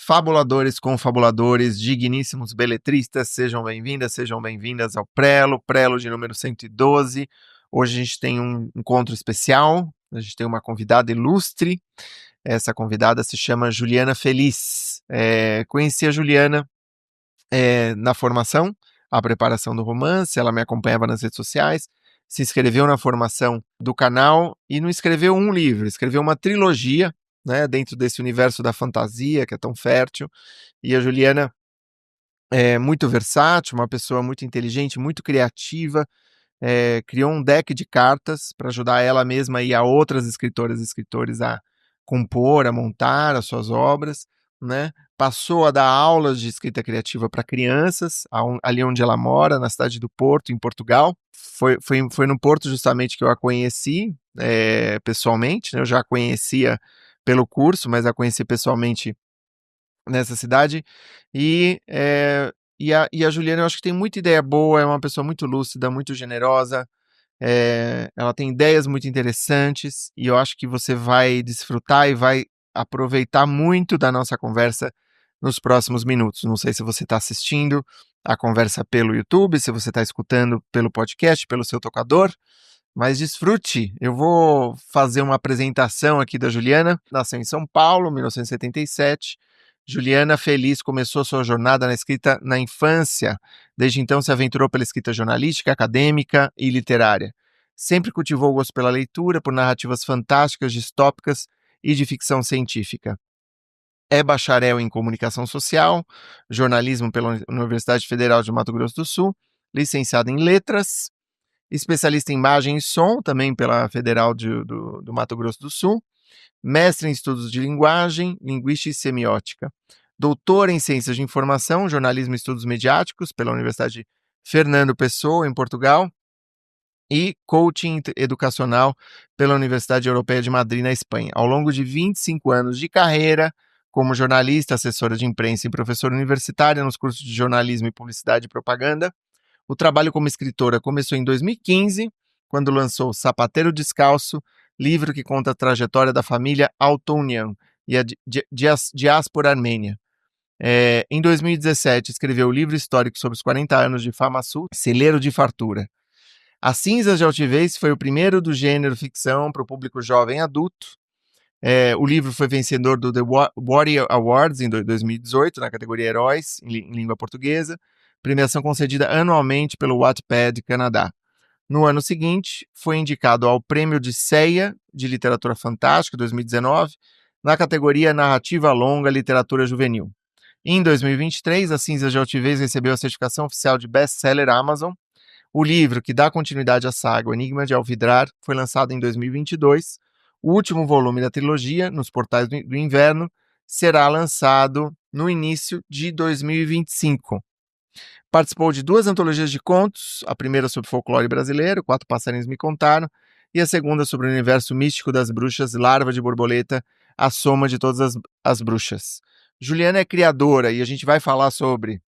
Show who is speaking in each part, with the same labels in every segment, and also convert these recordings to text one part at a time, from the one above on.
Speaker 1: Fabuladores, confabuladores, digníssimos beletristas, sejam bem-vindas ao Prelo de número 112. Hoje a gente tem um encontro especial, a gente tem uma convidada ilustre. Essa convidada se chama Juliana Feliz. Conheci a Juliana na formação, a preparação do romance, ela me acompanhava nas redes sociais, se inscreveu na formação do canal e não escreveu um livro, escreveu uma trilogia, né, dentro desse universo da fantasia que é tão fértil. E a Juliana é muito versátil, uma pessoa muito inteligente, muito criativa, criou um deck de cartas para ajudar ela mesma e a outras escritoras e escritores a compor, a montar as suas obras, né? Passou a dar aulas de escrita criativa para crianças, ali onde ela mora, na cidade do Porto, em Portugal. Foi no Porto justamente que eu a conheci pessoalmente, né? Eu já a conhecia pelo curso, mas a conheci pessoalmente nessa cidade. E a Juliana, eu acho que tem muita ideia boa, é uma pessoa muito lúcida, muito generosa, ela tem ideias muito interessantes e eu acho que você vai desfrutar e vai aproveitar muito da nossa conversa nos próximos minutos. Não sei se você está assistindo a conversa pelo YouTube, se você está escutando pelo podcast, pelo seu tocador, mas desfrute. Eu vou fazer uma apresentação aqui da Juliana. Nasceu em São Paulo, 1977. Juliana Feliz começou sua jornada na escrita na infância. Desde então se aventurou pela escrita jornalística, acadêmica e literária. Sempre cultivou o gosto pela leitura, por narrativas fantásticas, distópicas e de ficção científica. É bacharel em comunicação social, jornalismo pela Universidade Federal de Mato Grosso do Sul, licenciada em letras, especialista em imagem e som, também pela Federal do Mato Grosso do Sul, mestre em estudos de linguagem, linguística e semiótica, doutor em ciências de informação, jornalismo e estudos mediáticos pela Universidade Fernando Pessoa, em Portugal, e coaching educacional pela Universidade Europeia de Madrid, na Espanha. Ao longo de 25 anos de carreira, como jornalista, assessora de imprensa e professora universitária nos cursos de jornalismo e publicidade e propaganda, o trabalho como escritora começou em 2015, quando lançou Sapateiro Descalço, livro que conta a trajetória da família Altonian e a diáspora armênia. Em 2017, escreveu o livro histórico sobre os 40 anos de Fama Sul, Celeiro de Fartura. As Cinzas de Altivez foi o primeiro do gênero ficção para o público jovem adulto. O livro foi vencedor do The Warrior Awards em 2018, na categoria Heróis, em língua portuguesa, premiação concedida anualmente pelo Wattpad Canadá. No ano seguinte, foi indicado ao Prêmio Odisseia de Literatura Fantástica 2019, na categoria Narrativa Longa Literatura Juvenil. Em 2023, As Cinzas de Altivez recebeu a certificação oficial de best-seller Amazon. O livro, que dá continuidade à saga O Enigma de Alvidrar, foi lançado em 2022. O último volume da trilogia, Nos Portais do Inverno, será lançado no início de 2025. Participou de 2 antologias de contos, a primeira sobre folclore brasileiro, Quatro Passarinhos Me Contaram, e a segunda sobre o universo místico das bruxas, Larva de Borboleta, a soma de todas as bruxas. Juliana é criadora e a gente vai falar sobre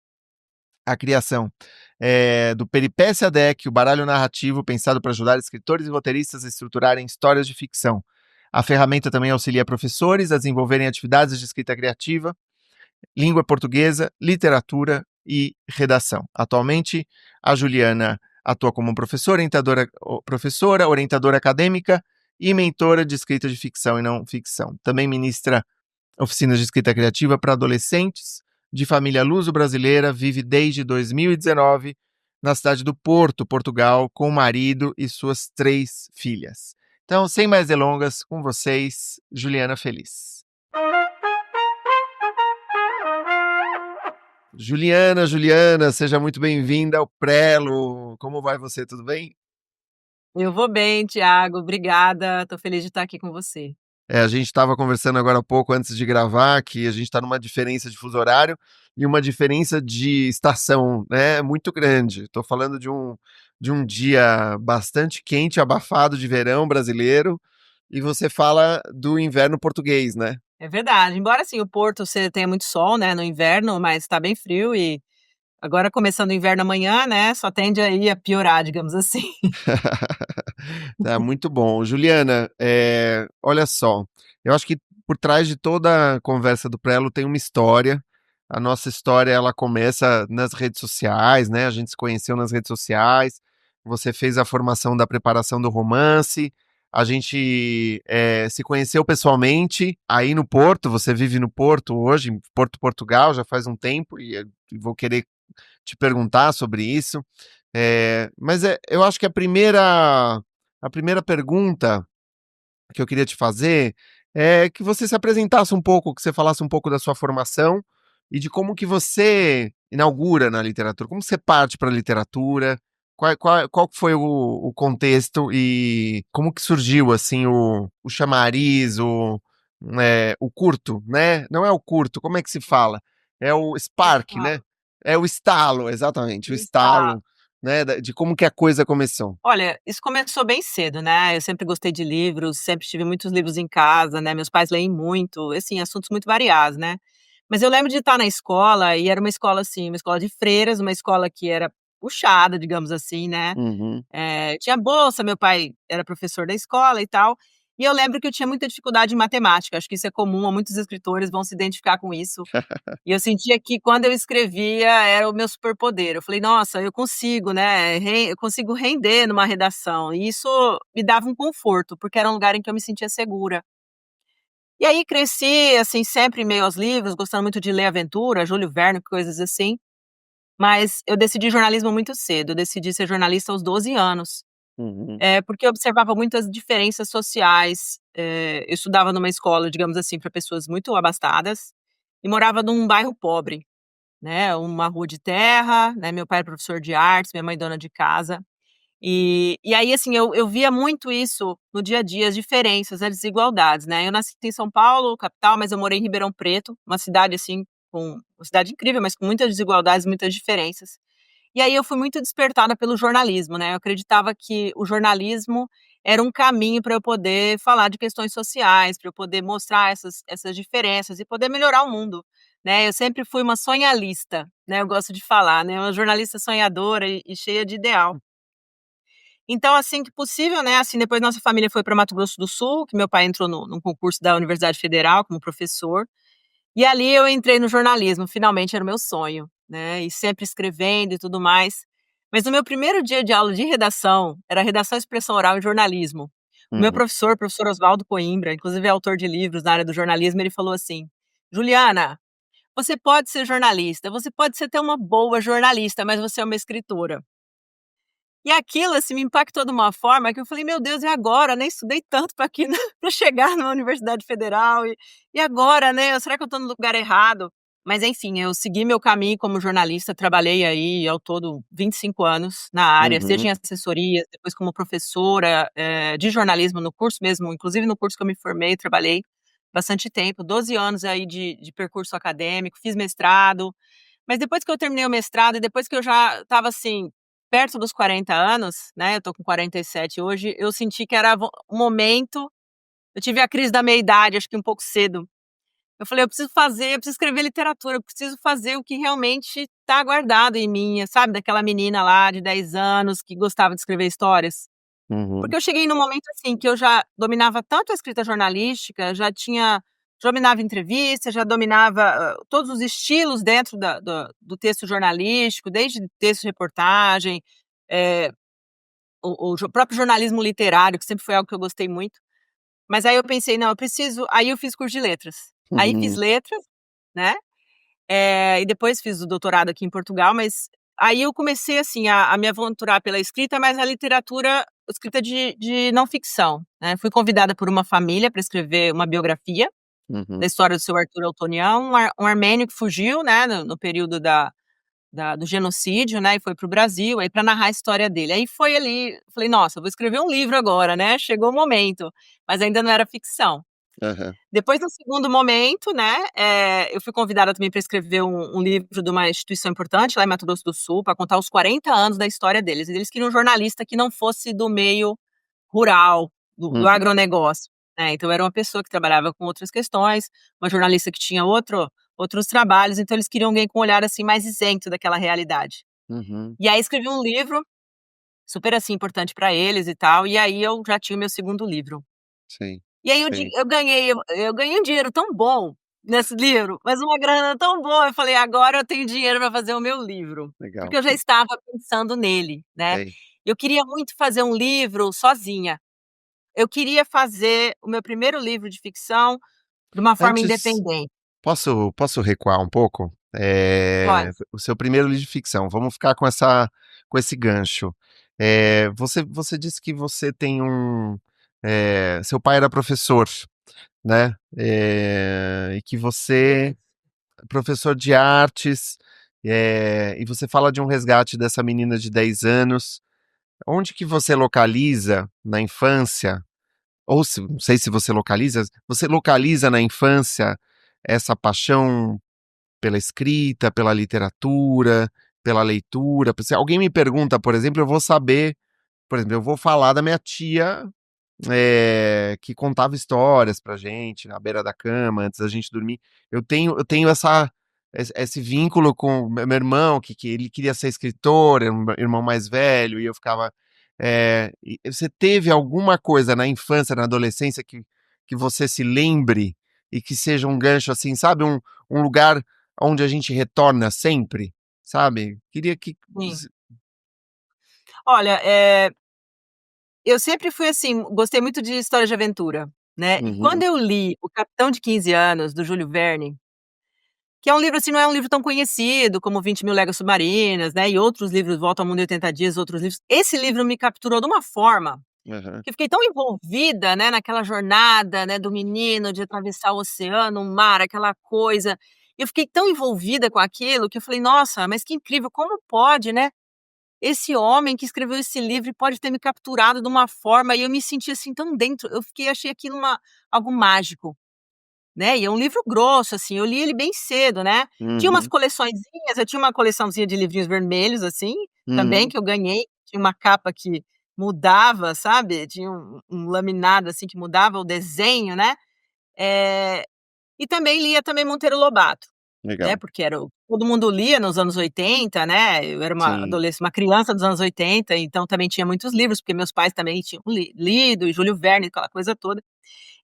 Speaker 1: a criação do Peripécia Deck, o baralho narrativo pensado para ajudar escritores e roteiristas a estruturarem histórias de ficção. A ferramenta também auxilia professores a desenvolverem atividades de escrita criativa, língua portuguesa, literatura e redação. Atualmente, a Juliana atua como professora, orientadora acadêmica e mentora de escrita de ficção e não ficção. Também ministra oficinas de escrita criativa para adolescentes de família luso-brasileira, vive desde 2019 na cidade do Porto, Portugal, com o marido e suas 3 filhas. Então, sem mais delongas, com vocês, Juliana Feliz. Juliana, seja muito bem-vinda ao Prelo. Como vai você? Tudo bem?
Speaker 2: Eu vou bem, Thiago. Obrigada. Estou feliz de estar aqui com você.
Speaker 1: A gente estava conversando agora há pouco, antes de gravar, que a gente está numa diferença de fuso horário e uma diferença de estação, né, muito grande. Estou falando de um dia bastante quente, abafado de verão brasileiro, e você fala do inverno português, né?
Speaker 2: É verdade. Embora, assim, o Porto você tenha muito sol, né, no inverno, mas está bem frio e agora começando o inverno amanhã, né, só tende aí a piorar, digamos assim.
Speaker 1: Tá muito bom. Juliana, olha só, eu acho que por trás de toda a conversa do Prelo tem uma história. A nossa história, ela começa nas redes sociais, né? A gente se conheceu nas redes sociais. Você fez a formação da preparação do romance. A gente se conheceu pessoalmente aí no Porto. Você vive no Porto hoje, em Porto, Portugal, já faz um tempo, e vou querer te perguntar sobre isso. Mas eu acho que a primeira pergunta que eu queria te fazer é que você se apresentasse um pouco, que você falasse um pouco da sua formação e de como que você inaugura na literatura, como você parte para a literatura, qual que foi o contexto e como que surgiu assim o chamariz, o curto, né? Não é o curto, como é que se fala? É o spark, né?
Speaker 2: Estalo,
Speaker 1: É o estalo, exatamente, o
Speaker 2: estalo.
Speaker 1: estalo, né? De como que a coisa começou.
Speaker 2: Olha, isso começou bem cedo, né, eu sempre gostei de livros, sempre tive muitos livros em casa, né, meus pais leem muito, assim, assuntos muito variados, né. Mas eu lembro de estar na escola e era uma escola, assim, uma escola de freiras, uma escola que era puxada, digamos assim, né,
Speaker 1: Uhum.
Speaker 2: tinha bolsa, meu pai era professor da escola e tal, e eu lembro que eu tinha muita dificuldade em matemática, acho que isso é comum a muitos escritores, vão se identificar com isso. E eu sentia que quando eu escrevia era o meu superpoder. Eu falei: "Nossa, eu consigo, né, eu consigo render numa redação", e isso me dava um conforto, porque era um lugar em que eu me sentia segura. E aí cresci, assim, sempre em meio aos livros, gostando muito de ler aventura, Júlio Verne, coisas assim, mas eu decidi jornalismo muito cedo, eu decidi ser jornalista aos 12 anos.
Speaker 1: Uhum.
Speaker 2: Porque eu observava muitas diferenças sociais, eu estudava numa escola, digamos assim, para pessoas muito abastadas, e morava num bairro pobre. Né, uma rua de terra, né, meu pai é professor de artes, minha mãe dona de casa. E aí, assim, eu via muito isso no dia a dia, as diferenças, as desigualdades, né. Eu nasci em São Paulo, capital, mas eu morei em Ribeirão Preto, uma cidade, assim, com uma cidade incrível, mas com muitas desigualdades, muitas diferenças. E aí eu fui muito despertada pelo jornalismo, né, eu acreditava que o jornalismo era um caminho para eu poder falar de questões sociais, para eu poder mostrar essas diferenças e poder melhorar o mundo, né. Eu sempre fui uma sonhalista, né, eu gosto de falar, né, uma jornalista sonhadora e cheia de ideal. Então, assim que possível, né, assim, depois nossa família foi para Mato Grosso do Sul, que meu pai entrou no num concurso da Universidade Federal como professor, e ali eu entrei no jornalismo, finalmente era o meu sonho, né, e sempre escrevendo e tudo mais. Mas no meu primeiro dia de aula de redação, era redação, expressão oral e jornalismo, o meu
Speaker 1: Uhum.
Speaker 2: professor, professor Oswaldo Coimbra, inclusive é autor de livros na área do jornalismo, ele falou assim: "Juliana, você pode ser jornalista, você pode ser até uma boa jornalista, mas você é uma escritora". E aquilo, assim, me impactou de uma forma que eu falei: "Meu Deus, e agora, né, estudei tanto para aqui para chegar numa universidade federal e agora, né, será que eu estou no lugar errado?". Mas enfim, eu segui meu caminho como jornalista, trabalhei aí ao todo 25 anos na área, seja
Speaker 1: Uhum.
Speaker 2: em assessoria, depois como professora, de jornalismo no curso mesmo, inclusive no curso que eu me formei, trabalhei bastante tempo, 12 anos aí de percurso acadêmico, fiz mestrado, mas depois que eu terminei o mestrado e depois que eu já estava, assim, perto dos 40 anos, né, eu tô com 47 hoje, eu senti que era o momento. Eu tive a crise da meia-idade, acho que um pouco cedo. Eu falei: eu preciso escrever literatura, eu preciso fazer o que realmente está guardado em mim", sabe, daquela menina lá de 10 anos que gostava de escrever histórias.
Speaker 1: Uhum.
Speaker 2: Porque eu cheguei num momento, assim, que eu já dominava tanto a escrita jornalística, já dominava entrevista, já dominava, todos os estilos dentro do texto jornalístico, desde texto de reportagem, eh, o próprio jornalismo literário, que sempre foi algo que eu gostei muito. Mas aí eu pensei: "Não, eu preciso", aí eu fiz curso de letras. Aí fiz
Speaker 1: Uhum.
Speaker 2: letras, né, e depois fiz o doutorado aqui em Portugal, mas aí eu comecei, assim, a me aventurar pela escrita, mas a literatura, escrita de não ficção, né. Fui convidada por uma família para escrever uma biografia da
Speaker 1: Uhum.
Speaker 2: história do seu Arthur Altonian, um armênio que fugiu, né, no período do genocídio, né, e foi para o Brasil, aí para narrar a história dele. Aí foi ali, falei: "Nossa, eu vou escrever um livro agora, né, chegou o momento", mas ainda não era ficção.
Speaker 1: Aham.
Speaker 2: Depois no segundo momento, né, eu fui convidada também para escrever um livro de uma instituição importante lá em Mato Grosso do Sul, para contar os 40 anos da história deles, e eles queriam um jornalista que não fosse do meio rural, do
Speaker 1: Uhum.
Speaker 2: agronegócio, né, então era uma pessoa que trabalhava com outras questões, uma jornalista que tinha outros trabalhos, então eles queriam alguém com um olhar, assim, mais isento daquela realidade.
Speaker 1: Uhum.
Speaker 2: E aí escrevi um livro, super, assim, importante para eles e tal, e aí eu já tinha o meu segundo livro.
Speaker 1: Sim.
Speaker 2: E aí
Speaker 1: sei.
Speaker 2: eu ganhei um dinheiro tão bom nesse livro, mas uma grana tão boa, eu falei: "Agora eu tenho dinheiro para fazer o meu livro",
Speaker 1: Legal.
Speaker 2: porque eu já estava pensando nele, né.
Speaker 1: Sei.
Speaker 2: Eu queria muito fazer um livro sozinha. Eu queria fazer o meu primeiro livro de ficção de uma forma
Speaker 1: Antes,
Speaker 2: independente.
Speaker 1: posso recuar um pouco?
Speaker 2: Pode.
Speaker 1: O seu primeiro livro de ficção, vamos ficar com esse gancho. Você disse que você tem seu pai era professor, né? E que você é professor de artes, e você fala de um resgate dessa menina de 10 anos. Onde que você localiza na infância, ou se, não sei se você localiza na infância essa paixão pela escrita, pela literatura, pela leitura? Se alguém me pergunta, por exemplo, eu vou saber, por exemplo, eu vou falar da minha tia, que contava histórias pra gente na beira da cama antes da gente dormir. Eu tenho esse vínculo com meu irmão, que ele queria ser escritor, é um irmão mais velho, e eu ficava. E você teve alguma coisa na infância, na adolescência, que você se lembre e que seja um gancho assim, sabe? Um lugar onde a gente retorna sempre, sabe? Queria que.
Speaker 2: Sim. Olha, eu sempre fui assim, gostei muito de história de aventura, né, e quando
Speaker 1: Uhum,
Speaker 2: eu li O Capitão de 15 Anos, do Júlio Verne, que é um livro, assim, não é um livro tão conhecido como 20.000 Léguas Submarinas, né, e outros livros, Volta ao Mundo em 80 Dias, outros livros, esse livro me capturou de uma forma
Speaker 1: aham,
Speaker 2: que eu fiquei tão envolvida, né, naquela jornada, né, do menino de atravessar o oceano, o mar, aquela coisa, eu fiquei tão envolvida com aquilo que eu falei: "Nossa, mas que incrível, como pode, né, esse homem que escreveu esse livro pode ter me capturado de uma forma", e eu me senti, assim, tão dentro, eu fiquei achei aquilo algo mágico, né, e é um livro grosso, assim, eu li ele bem cedo, né. Tinha umas
Speaker 1: uhum,
Speaker 2: coleçõezinhas, eu tinha uma coleçãozinha de livrinhos vermelhos, assim, também,
Speaker 1: uhum,
Speaker 2: que eu ganhei, tinha uma capa que mudava, sabe, tinha um laminado, assim, que mudava o desenho, né, eh, e também lia também Monteiro Lobato. Né,
Speaker 1: legal.
Speaker 2: porque todo mundo lia nos anos 80, né, eu era
Speaker 1: Sim.
Speaker 2: uma criança dos anos 80, então também tinha muitos livros, porque meus pais também tinham lido, e Júlio Verne, aquela coisa toda.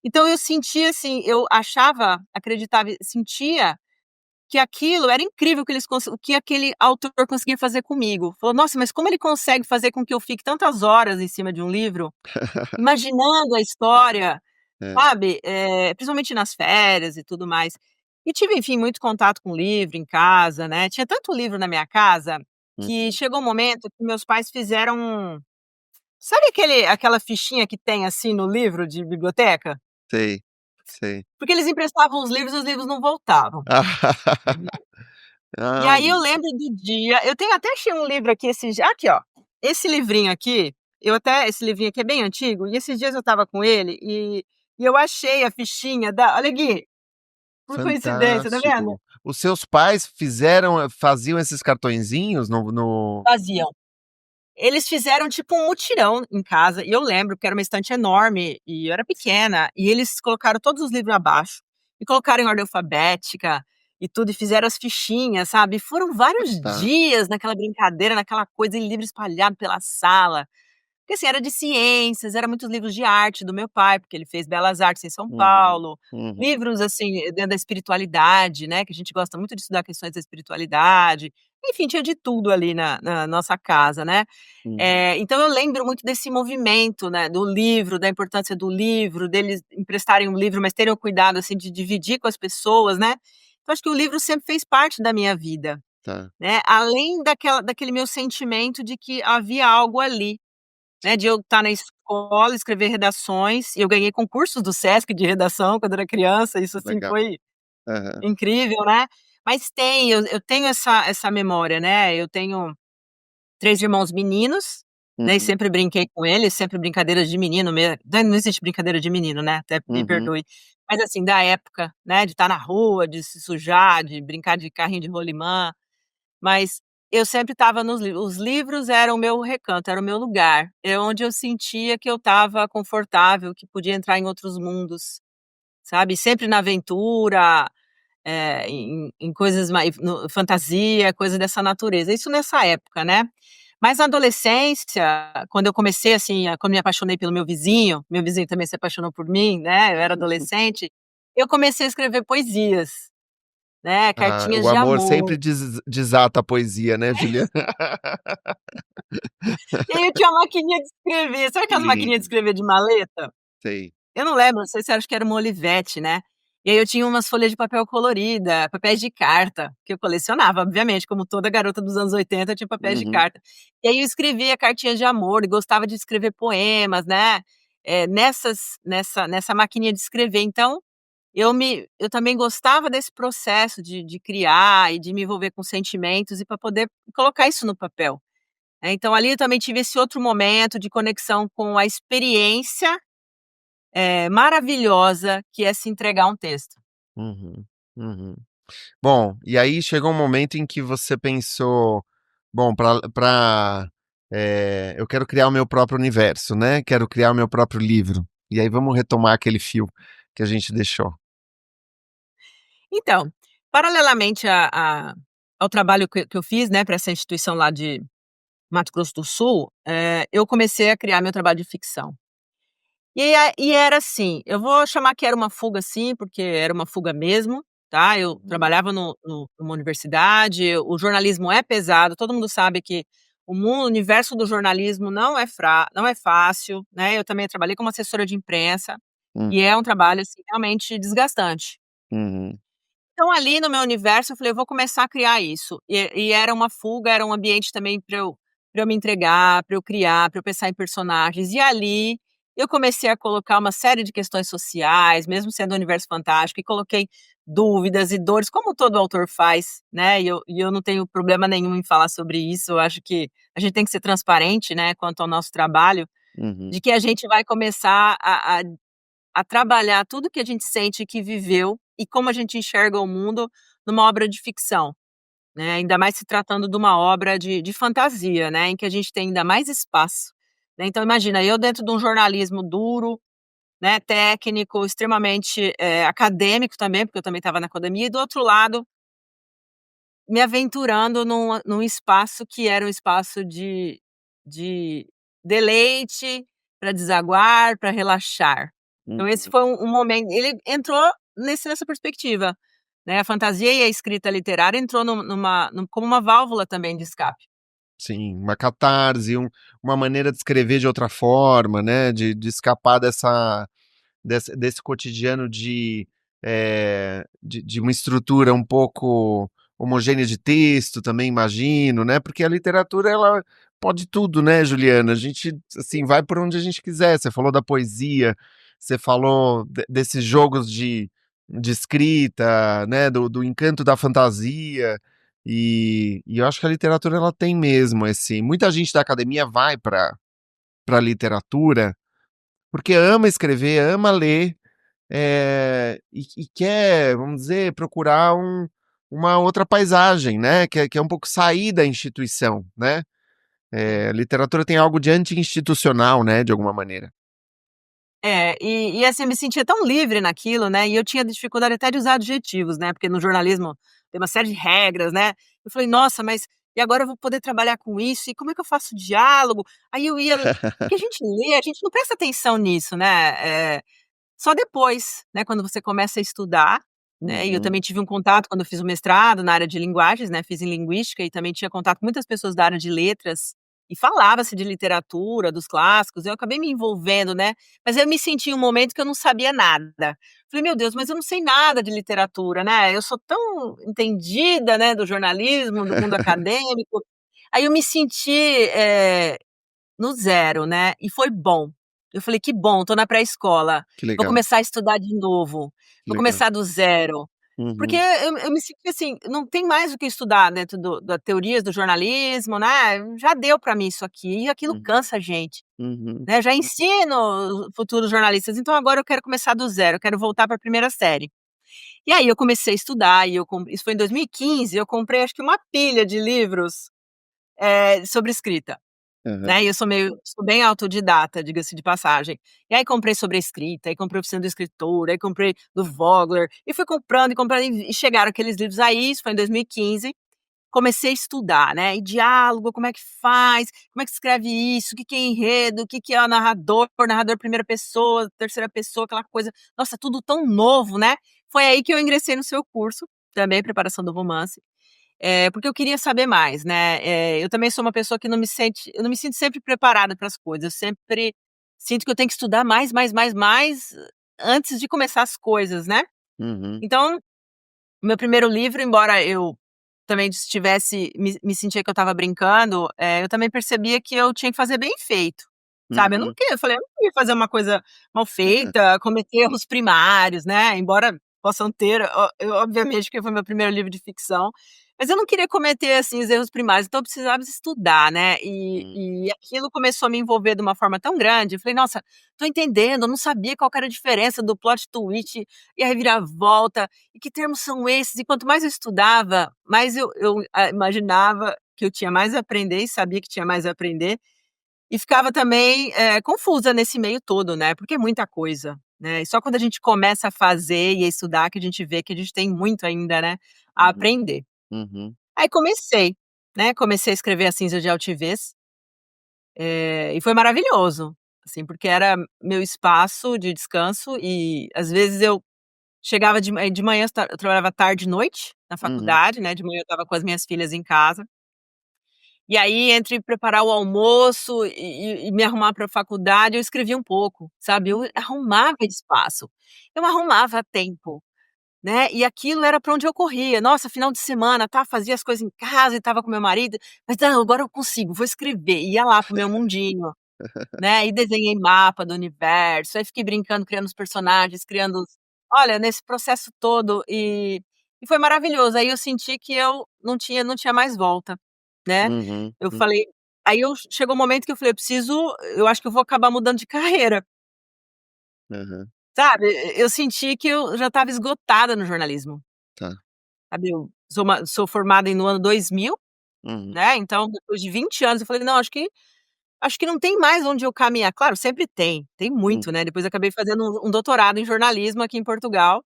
Speaker 2: Então eu sentia assim, eu achava, acreditava e sentia que aquilo era incrível, o que aquele autor conseguia fazer comigo. Falou: "Nossa, mas como ele consegue fazer com que eu fique tantas horas em cima de um livro, imaginando a história",
Speaker 1: É.
Speaker 2: sabe, principalmente nas férias e tudo mais. E tive, enfim, muito contato com livro em casa, né, tinha tanto livro na minha casa, que
Speaker 1: Uhum.
Speaker 2: chegou um momento que meus pais fizeram sabe aquela fichinha que tem, assim, no livro de biblioteca?
Speaker 1: Sei, sei.
Speaker 2: Porque eles emprestavam os livros não voltavam. E
Speaker 1: Ai,
Speaker 2: aí eu lembro do dia eu tenho até achei um livro aqui aqui ó, esse livrinho aqui, esse livrinho aqui é bem antigo, e esses dias eu estava com ele, e eu achei a fichinha da olha aqui. Por coincidência, tá vendo?
Speaker 1: fantástico. Os seus pais faziam esses cartõezinhos no
Speaker 2: Faziam. Eles fizeram tipo um mutirão em casa, e eu lembro que era uma estante enorme, e eu era pequena, e eles colocaram todos os livros abaixo, e colocaram em ordem alfabética, e tudo, e fizeram as fichinhas, sabe. E foram vários
Speaker 1: tá.
Speaker 2: dias naquela brincadeira, naquela coisa, e livro espalhado pela sala. Porque, assim, era de ciências, era muitos livros de arte do meu pai, porque ele fez belas artes em São
Speaker 1: Uhum,
Speaker 2: Paulo,
Speaker 1: uhum,
Speaker 2: livros, assim, dentro da espiritualidade, né, que a gente gosta muito de estudar questões da espiritualidade, enfim, tinha de tudo ali na nossa casa, né.
Speaker 1: uhum.
Speaker 2: Então eu lembro muito desse movimento, né, do livro, da importância do livro, deles emprestarem um livro, mas terem o cuidado, assim, de dividir com as pessoas, né. Então acho que o livro sempre fez parte da minha vida,
Speaker 1: Tá.
Speaker 2: né, além daquele meu sentimento de que havia algo ali. Né, de eu estar na escola, escrever redações, e eu ganhei concursos do Sesc de redação quando era criança, isso assim
Speaker 1: Legal.
Speaker 2: foi
Speaker 1: Aham.
Speaker 2: incrível, né. Mas eu tenho essa memória, né, eu tenho 3 irmãos meninos, né, e
Speaker 1: Uhum,
Speaker 2: sempre brinquei com eles, sempre brincadeiras de menino não existe brincadeira de menino, né, até me
Speaker 1: uhum.
Speaker 2: perdoe. Mas assim, da época, né, de estar na rua, de se sujar, de brincar de carrinho de rolimã. Mas eu sempre estava nos livros. Os livros eram o meu recanto, era o meu lugar. É onde eu sentia que eu estava confortável, que podia entrar em outros mundos, sabe. Sempre na aventura, em coisas mais fantasia, coisa dessa natureza. Isso nessa época, né. Mas na adolescência, quando eu comecei, assim, quando me apaixonei pelo meu vizinho também se apaixonou por mim, né, eu era adolescente, eu comecei a escrever poesias, né,
Speaker 1: Ah,
Speaker 2: cartinhas
Speaker 1: o
Speaker 2: de
Speaker 1: amor
Speaker 2: amor.
Speaker 1: sempre desata a poesia, né, Juliana?
Speaker 2: E aí eu tinha uma maquininha de escrever, sabe
Speaker 1: Que
Speaker 2: aquelas maquininhas de
Speaker 1: lindo.
Speaker 2: escrever de maleta?
Speaker 1: Sei.
Speaker 2: Eu não lembro, não sei se acho que era uma Olivetti, né. E aí eu tinha umas folhas de papel colorida, papéis de carta, que eu colecionava, obviamente, como toda garota dos anos 80 eu tinha papéis de
Speaker 1: Uhum,
Speaker 2: carta. E aí eu escrevia cartinhas de amor e gostava de escrever poemas, né, nessa maquininha de escrever. Então, eu também gostava desse processo de criar e de me envolver com sentimentos e para poder colocar isso no papel, né. Então ali eu também tive esse outro momento de conexão com a experiência maravilhosa que é se entregar a um texto.
Speaker 1: uhum, uhum. Bom, e aí chegou um momento em que você pensou, bom, eu quero criar o meu próprio universo, né? Quero criar o meu próprio livro. E aí vamos retomar aquele fio que a gente deixou.
Speaker 2: Então, paralelamente ao trabalho que eu fiz, né, para essa instituição lá de Mato Grosso do Sul, eu comecei a criar meu trabalho de ficção. E era assim, eu vou chamar que era uma fuga sim, porque era uma fuga mesmo, tá. Eu
Speaker 1: Uhum,
Speaker 2: trabalhava numa universidade, o jornalismo é pesado, todo mundo sabe que o universo do jornalismo não é fácil, né. Eu também trabalhei como assessora de imprensa,
Speaker 1: uhum,
Speaker 2: e é um trabalho, assim, realmente desgastante.
Speaker 1: uhum,
Speaker 2: Então ali no meu universo eu falei: "Eu vou começar a criar isso", e era uma fuga, era um ambiente também para eu me entregar, para eu criar, para eu pensar em personagens, e ali eu comecei a colocar uma série de questões sociais, mesmo sendo um universo fantástico, e coloquei dúvidas e dores, como todo autor faz, né, e eu não tenho problema nenhum em falar sobre isso, eu acho que a gente tem que ser transparente, né, quanto ao nosso trabalho,
Speaker 1: uhum.
Speaker 2: de que a gente vai começar a trabalhar tudo que a gente sente que viveu e como a gente enxerga o mundo numa obra de ficção, né, ainda mais se tratando de uma obra de fantasia, né, em que a gente tem ainda mais espaço, né. Então imagina, eu dentro de um jornalismo duro, né, técnico, extremamente, acadêmico também, porque eu também estava na academia, e do outro lado, me aventurando num espaço que era um espaço de deleite, para desaguar, para relaxar. Então esse
Speaker 1: Uhum.
Speaker 2: foi um momento, ele entrou nessa perspectiva, né, a fantasia e a escrita literária entrou como uma válvula também de escape.
Speaker 1: Sim, uma catarse, uma maneira de escrever de outra forma, né? De escapar desse cotidiano de uma estrutura um pouco homogênea de texto, também imagino, né? Porque a literatura, ela pode tudo, né, Juliana? A gente, assim, vai por onde a gente quiser. Você falou da poesia, você falou desses jogos de escrita, né? Do encanto da fantasia. E eu acho que a literatura, ela tem mesmo esse. Muita gente da academia vai para literatura porque ama escrever, ama ler, e quer, vamos dizer, procurar uma outra paisagem, né? Que é um pouco sair da instituição, né? A literatura tem algo de anti-institucional, né? De alguma maneira.
Speaker 2: Assim, eu me sentia tão livre naquilo, né, e eu tinha dificuldade até de usar adjetivos, né, porque no jornalismo tem uma série de regras, né. Eu falei: "Nossa, mas e agora eu vou poder trabalhar com isso, e como é que eu faço diálogo?". Aí eu ia porque a gente lê, a gente não presta atenção nisso, né, só depois, né, quando você começa a estudar, né, e eu
Speaker 1: Uhum,
Speaker 2: também tive um contato quando eu fiz o mestrado na área de linguagens, né, fiz em linguística e também tinha contato com muitas pessoas da área de letras, e falava-se de literatura, dos clássicos, eu acabei me envolvendo, né, mas eu me senti em um momento que eu não sabia nada. Falei: "Meu Deus, mas eu não sei nada de literatura, né, eu sou tão entendida, né, do jornalismo, do mundo acadêmico". Aí eu me senti, no zero, né, e foi bom. Eu falei: "Que bom, tô na pré-escola,
Speaker 1: que
Speaker 2: vou
Speaker 1: legal,
Speaker 2: começar a estudar de novo,
Speaker 1: que
Speaker 2: vou
Speaker 1: legal.
Speaker 2: começar do zero". Porque
Speaker 1: Uhum,
Speaker 2: eu me senti assim, não tem mais o que estudar dentro da teorias do jornalismo, né, já deu pra mim isso aqui, e aquilo
Speaker 1: uhum,
Speaker 2: cansa a gente,
Speaker 1: uhum,
Speaker 2: né, já ensino futuros jornalistas, então agora eu quero começar do zero, eu quero voltar pra primeira série. E aí eu comecei a estudar e isso foi em 2015, eu comprei acho que uma pilha de livros, sobre escrita.
Speaker 1: aham,
Speaker 2: Né, e eu sou bem autodidata, diga-se de passagem. E aí comprei sobre a escrita, aí comprei Oficina do Escritor, aí comprei do Vogler, e fui comprando e comprando e chegaram aqueles livros aí, isso foi em 2015. comecei a estudar, né, e diálogo, como é que faz, como é que escreve isso, o que que é enredo, o que que é o narrador primeira pessoa, terceira pessoa, aquela coisa, nossa, tudo tão novo, né. Foi aí que eu ingressei no seu curso, também preparação do romance, porque eu queria saber mais, né, eu também sou uma pessoa que eu não me sinto sempre preparada para as coisas, eu sempre sinto que eu tenho que estudar mais, mais, mais, mais, antes de começar as coisas, né.
Speaker 3: Uhum,
Speaker 2: Então, o meu primeiro livro, embora eu também estivesse me sentia que eu estava brincando, eu também percebia que eu tinha que fazer bem feito, sabe,
Speaker 3: uhum.
Speaker 2: eu falei: "Eu não queria fazer uma coisa mal feita, cometer erros primários", né, embora possam ter, eu obviamente que foi meu primeiro livro de ficção, mas eu não queria cometer, assim, os erros primários, então eu precisava estudar, né,
Speaker 3: Hum,
Speaker 2: e aquilo começou a me envolver de uma forma tão grande, eu falei: "Nossa, tô entendendo, eu não sabia qual que era a diferença do plot twist e a reviravolta, e que termos são esses?" E quanto mais eu estudava, mais eu imaginava que eu tinha mais a aprender e sabia que tinha mais a aprender, e ficava também, confusa nesse meio todo, né, porque é muita coisa, né, e só quando a gente começa a fazer e a estudar que a gente vê que a gente tem muito ainda, né, a
Speaker 3: uhum,
Speaker 2: aprender.
Speaker 3: uhum,
Speaker 2: Aí comecei, né, comecei a escrever A Cinza de Altivez, e foi maravilhoso, assim, porque era meu espaço de descanso e às vezes eu chegava de manhã, eu trabalhava tarde e noite na
Speaker 3: uhum,
Speaker 2: faculdade, né, de manhã eu estava com as minhas filhas em casa, e aí entre preparar o almoço e me arrumar para a faculdade, eu escrevia um pouco, sabe, eu arrumava espaço, eu arrumava tempo, né, e aquilo era para onde eu corria. Nossa, final de semana, tá, fazia as coisas em casa e estava com meu marido, mas não, agora eu consigo, vou escrever, ia lá para o meu mundinho. Né, e desenhei mapa do universo, aí fiquei brincando, criando os personagens, criando os olha, nesse processo todo e foi maravilhoso, aí eu senti que eu não tinha mais volta, né.
Speaker 3: uhum,
Speaker 2: Eu falei aí eu chegou um momento que eu falei: eu acho que eu vou acabar mudando de carreira",
Speaker 3: aham,
Speaker 2: sabe. Eu senti que eu já estava esgotada no jornalismo,
Speaker 3: tá.
Speaker 2: sabe, eu sou formada no ano 2000,
Speaker 3: Uhum,
Speaker 2: né, então depois de 20 anos eu falei: "Não, acho que não tem mais onde eu caminhar". Claro, sempre tem
Speaker 3: hum,
Speaker 2: muito, né, depois eu acabei fazendo um doutorado em jornalismo aqui em Portugal,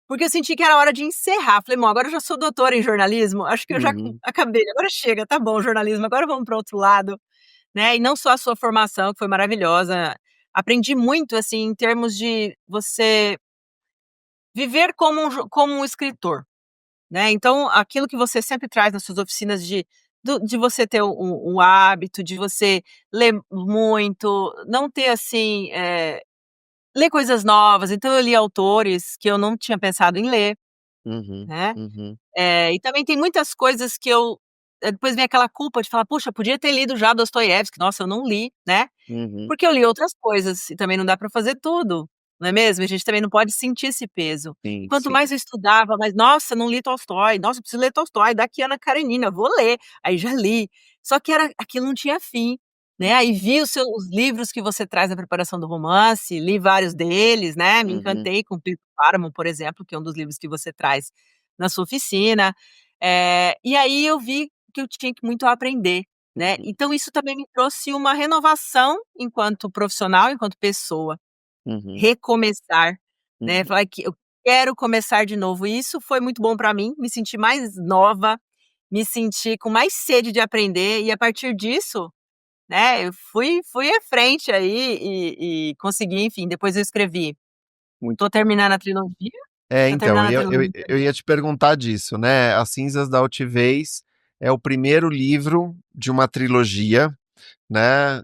Speaker 2: porque eu senti que era hora de encerrar, falei: "Bom, agora eu já sou doutora em jornalismo, acho que eu já
Speaker 3: uhum,
Speaker 2: acabei, agora chega, tá bom jornalismo, agora vamos para outro lado", né, e não só a sua formação que foi maravilhosa, aprendi muito, assim, em termos de você viver como um escritor, né, então aquilo que você sempre traz nas suas oficinas de você ter o hábito de você ler muito, não ter assim, ler coisas novas, então eu li autores que eu não tinha pensado em ler,
Speaker 3: uhum,
Speaker 2: né,
Speaker 3: uhum,
Speaker 2: e também tem muitas coisas que depois vem aquela culpa de falar: "Puxa, podia ter lido já Dostoiévski", nossa, eu não li, né.
Speaker 3: uhum.
Speaker 2: Porque eu li outras coisas, e também não dá para fazer tudo, não é mesmo? A gente também não pode sentir esse peso. E
Speaker 3: Sim,
Speaker 2: quanto
Speaker 3: sim.
Speaker 2: mais eu estudava, mais: "Nossa, não li Tolstói. Nossa, eu preciso ler Tolstói, daqui Ana Karenina, vou ler". Aí já li. Só que aquilo não tinha fim, né. Aí vi os livros que você traz na preparação do romance, li vários deles, né, me
Speaker 3: Uhum,
Speaker 2: encantei com Pedro Páramo, por exemplo, que é um dos livros que você traz na sua oficina. E aí eu vi que eu tinha que muito a aprender. Né,
Speaker 3: uhum,
Speaker 2: então isso também me trouxe uma renovação enquanto profissional, enquanto pessoa,
Speaker 3: uhum,
Speaker 2: recomeçar, né,
Speaker 3: uhum,
Speaker 2: falar que eu quero começar de novo e isso foi muito bom para mim, me senti mais nova, me senti com mais sede de aprender e a partir disso, né, eu fui à frente aí e consegui, enfim, depois eu escrevi
Speaker 1: Muito
Speaker 2: tô terminando a trilogia
Speaker 1: É,
Speaker 2: tô
Speaker 1: então,
Speaker 2: terminando a trilogia
Speaker 1: eu ia te perguntar disso, né? As Cinzas da Altivez é o primeiro livro de uma trilogia, né?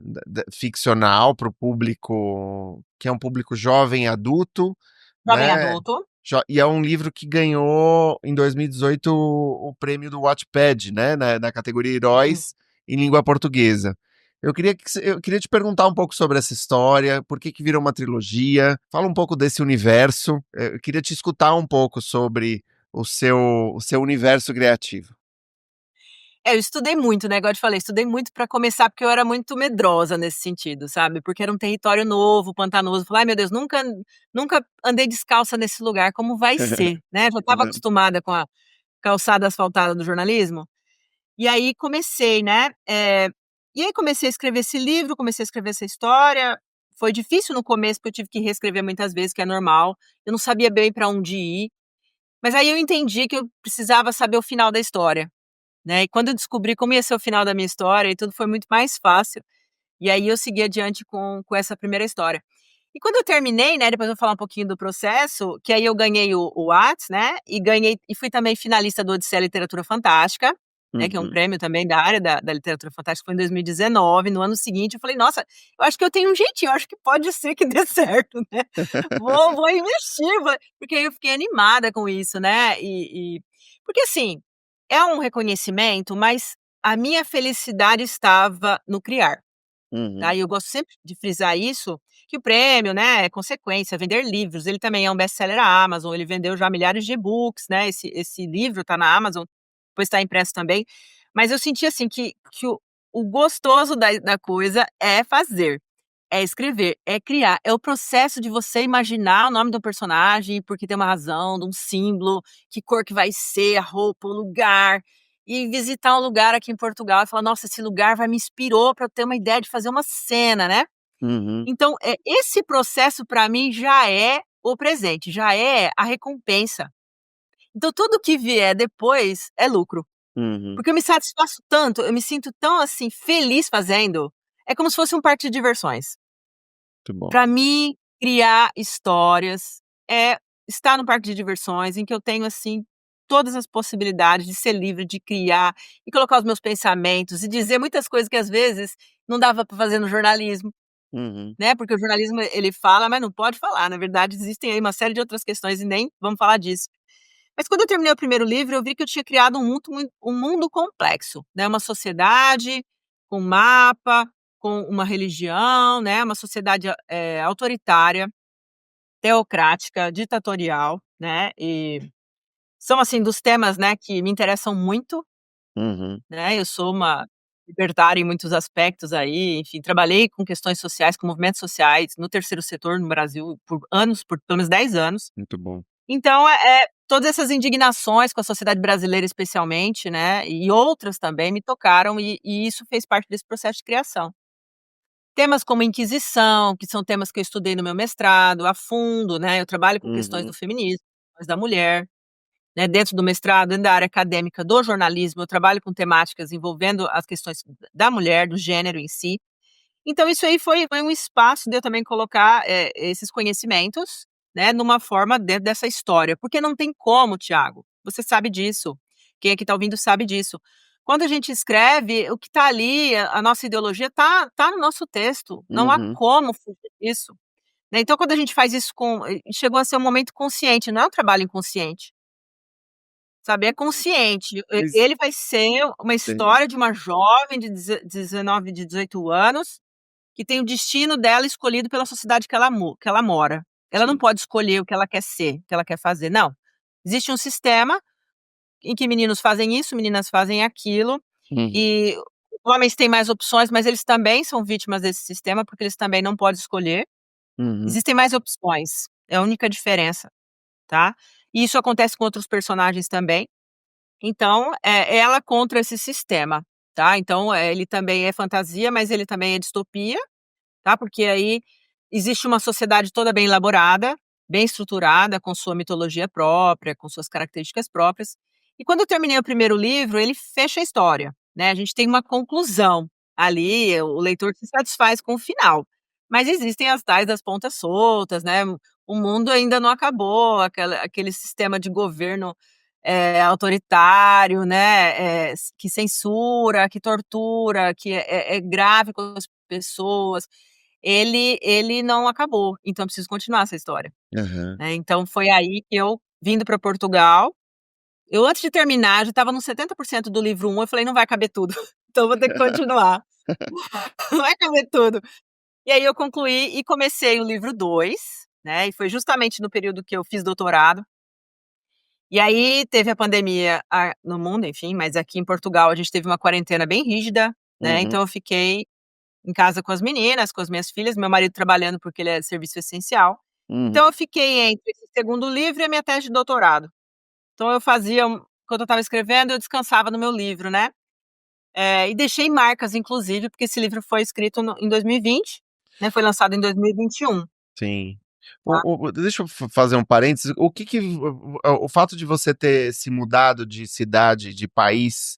Speaker 1: Ficcional para o público, que é um público jovem adulto,
Speaker 2: jovem
Speaker 1: né?
Speaker 2: adulto.
Speaker 1: E é um livro que ganhou em 2018 o prêmio do Wattpad, né? Na categoria
Speaker 2: Sim.
Speaker 1: Heróis em língua portuguesa. Eu queria te perguntar um pouco sobre essa história, por que que virou uma trilogia, fala um pouco desse universo. Eu queria te escutar um pouco sobre o seu universo criativo.
Speaker 2: Eu estudei muito, né, igual eu te falei, estudei muito pra começar, porque eu era muito medrosa nesse sentido, sabe, porque era um território novo, pantanoso, falei: "Ai meu Deus, nunca andei descalça nesse lugar, como vai ser?", né, já estava acostumada com a calçada asfaltada do jornalismo, e aí comecei, né, e aí comecei a escrever esse livro, comecei a escrever essa história, foi difícil no começo, porque eu tive que reescrever muitas vezes, que é normal, eu não sabia bem pra onde ir, mas aí eu entendi que eu precisava saber o final da história. né, e quando eu descobri como ia ser o final da minha história, e tudo foi muito mais fácil, e aí eu segui adiante com essa primeira história. E quando eu terminei, né, depois eu vou falar um pouquinho do processo, que aí eu ganhei o What's, né, e fui também finalista do Odisseia Literatura Fantástica, né, que é um
Speaker 3: Uhum.
Speaker 2: prêmio também da área da literatura fantástica, foi em 2019. No ano seguinte eu falei: "Nossa, eu acho que eu tenho um jeitinho, eu acho que pode ser que dê certo, né, vou investir, porque aí eu fiquei animada com isso, né, porque assim, é um reconhecimento, mas a minha felicidade estava no criar. Tá,
Speaker 3: Uhum.
Speaker 2: e eu gosto sempre de frisar isso, que o prêmio, né, é consequência, vender livros, ele também é um best-seller da Amazon, ele vendeu já milhares de e-books, né, esse livro tá na Amazon, depois tá impresso também, mas eu senti assim que o gostoso da coisa é fazer, é escrever, é criar, é o processo de você imaginar o nome do personagem, porque tem uma razão, de um símbolo, que cor que vai ser, a roupa, o lugar, e visitar um lugar aqui em Portugal e falar: "Nossa, esse lugar vai me inspirou para eu ter uma ideia de fazer uma cena", né.
Speaker 3: Uhum.
Speaker 2: Então, esse processo para mim já é o presente, já é a recompensa. Então tudo que vier depois é lucro,
Speaker 3: Uhum.
Speaker 2: porque eu me satisfaço tanto, eu me sinto tão, assim, feliz fazendo, é como se fosse um parque de diversões.
Speaker 3: Muito bom.
Speaker 2: Para mim, criar histórias é estar no parque de diversões em que eu tenho, assim, todas as possibilidades de ser livre, de criar e colocar os meus pensamentos e dizer muitas coisas que às vezes não dava para fazer no jornalismo,
Speaker 3: Uhum.
Speaker 2: né, porque o jornalismo ele fala, mas não pode falar, na verdade existem aí uma série de outras questões e nem vamos falar disso. Mas quando eu terminei o primeiro livro, eu vi que eu tinha criado um mundo complexo, né, uma sociedade com mapa, com uma religião, né, uma sociedade, autoritária, teocrática, ditatorial, né, e são, assim, dos temas, né, que me interessam muito,
Speaker 3: Uhum.
Speaker 2: né, eu sou uma libertária em muitos aspectos aí, enfim, trabalhei com questões sociais, com movimentos sociais no terceiro setor no Brasil por anos, por pelo menos 10 anos.
Speaker 3: Muito bom.
Speaker 2: Então, todas essas indignações com a sociedade brasileira especialmente, né, e outras também me tocaram e isso fez parte desse processo de criação. Temas como Inquisição, que são temas que eu estudei no meu mestrado a fundo, né, eu trabalho com questões do
Speaker 3: Uhum.
Speaker 2: feminismo, questões da mulher, né, dentro do mestrado, dentro da área acadêmica do jornalismo, eu trabalho com temáticas envolvendo as questões da mulher, do gênero em si. Então isso aí foi um espaço de eu também colocar, esses conhecimentos, né, numa forma dentro dessa história, porque não tem como, Tiago, você sabe disso, quem aqui está ouvindo sabe disso. Quando a gente escreve, o que está ali, a nossa ideologia tá no nosso texto, não há
Speaker 3: Uhum.
Speaker 2: como fugir disso, né, então quando a gente faz isso chegou a ser um momento consciente, não é um trabalho inconsciente, sabe, é consciente,
Speaker 3: Mas
Speaker 2: ele vai ser uma
Speaker 3: tem
Speaker 2: história de uma jovem de 19, de 18 anos, que tem o destino dela escolhido pela sociedade que ela mora. Ela não
Speaker 3: sim.
Speaker 2: pode escolher o que ela quer ser, o que ela quer fazer, não. Existe um sistema em que meninos fazem isso, meninas fazem aquilo,
Speaker 3: Uhum.
Speaker 2: e homens têm mais opções, mas eles também são vítimas desse sistema, porque eles também não podem escolher.
Speaker 3: Uhum.
Speaker 2: Existem mais opções, é a única diferença, tá. E isso acontece com outros personagens também. Então, é ela contra esse sistema, tá. Então, ele também é fantasia, mas ele também é distopia, tá, porque aí existe uma sociedade toda bem elaborada, bem estruturada, com sua mitologia própria, com suas características próprias. E quando eu terminei o primeiro livro, ele fecha a história, né, a gente tem uma conclusão ali, o leitor se satisfaz com o final. Mas existem as tais das pontas soltas, né, o mundo ainda não acabou, aquele sistema de governo, autoritário, né, que censura, que tortura, que é grave com as pessoas. Ele não acabou, então eu preciso continuar essa história,
Speaker 3: Aham.
Speaker 2: né, então foi aí que eu, vindo para Portugal, eu antes de terminar, já estava nos 70% do livro 1, eu falei: "Não vai caber tudo, então vou ter que continuar, não vai caber tudo". E aí eu concluí e comecei o livro 2, né, e foi justamente no período que eu fiz doutorado. E aí teve a pandemia no mundo, enfim, mas aqui em Portugal a gente teve uma quarentena bem rígida, né,
Speaker 3: Uhum.
Speaker 2: então eu fiquei em casa com as meninas, com as minhas filhas, meu marido trabalhando porque ele é serviço essencial.
Speaker 3: Uhum.
Speaker 2: Então eu fiquei entre esse segundo livro e a minha tese de doutorado. Então eu fazia quando eu estava escrevendo, eu descansava no meu livro, né. E deixei marcas inclusive, porque esse livro foi escrito em 2020, né, foi lançado em 2021,
Speaker 3: Sim.
Speaker 2: tá.
Speaker 3: Deixa eu fazer um parênteses, o que que o fato de você ter se mudado de cidade, de país,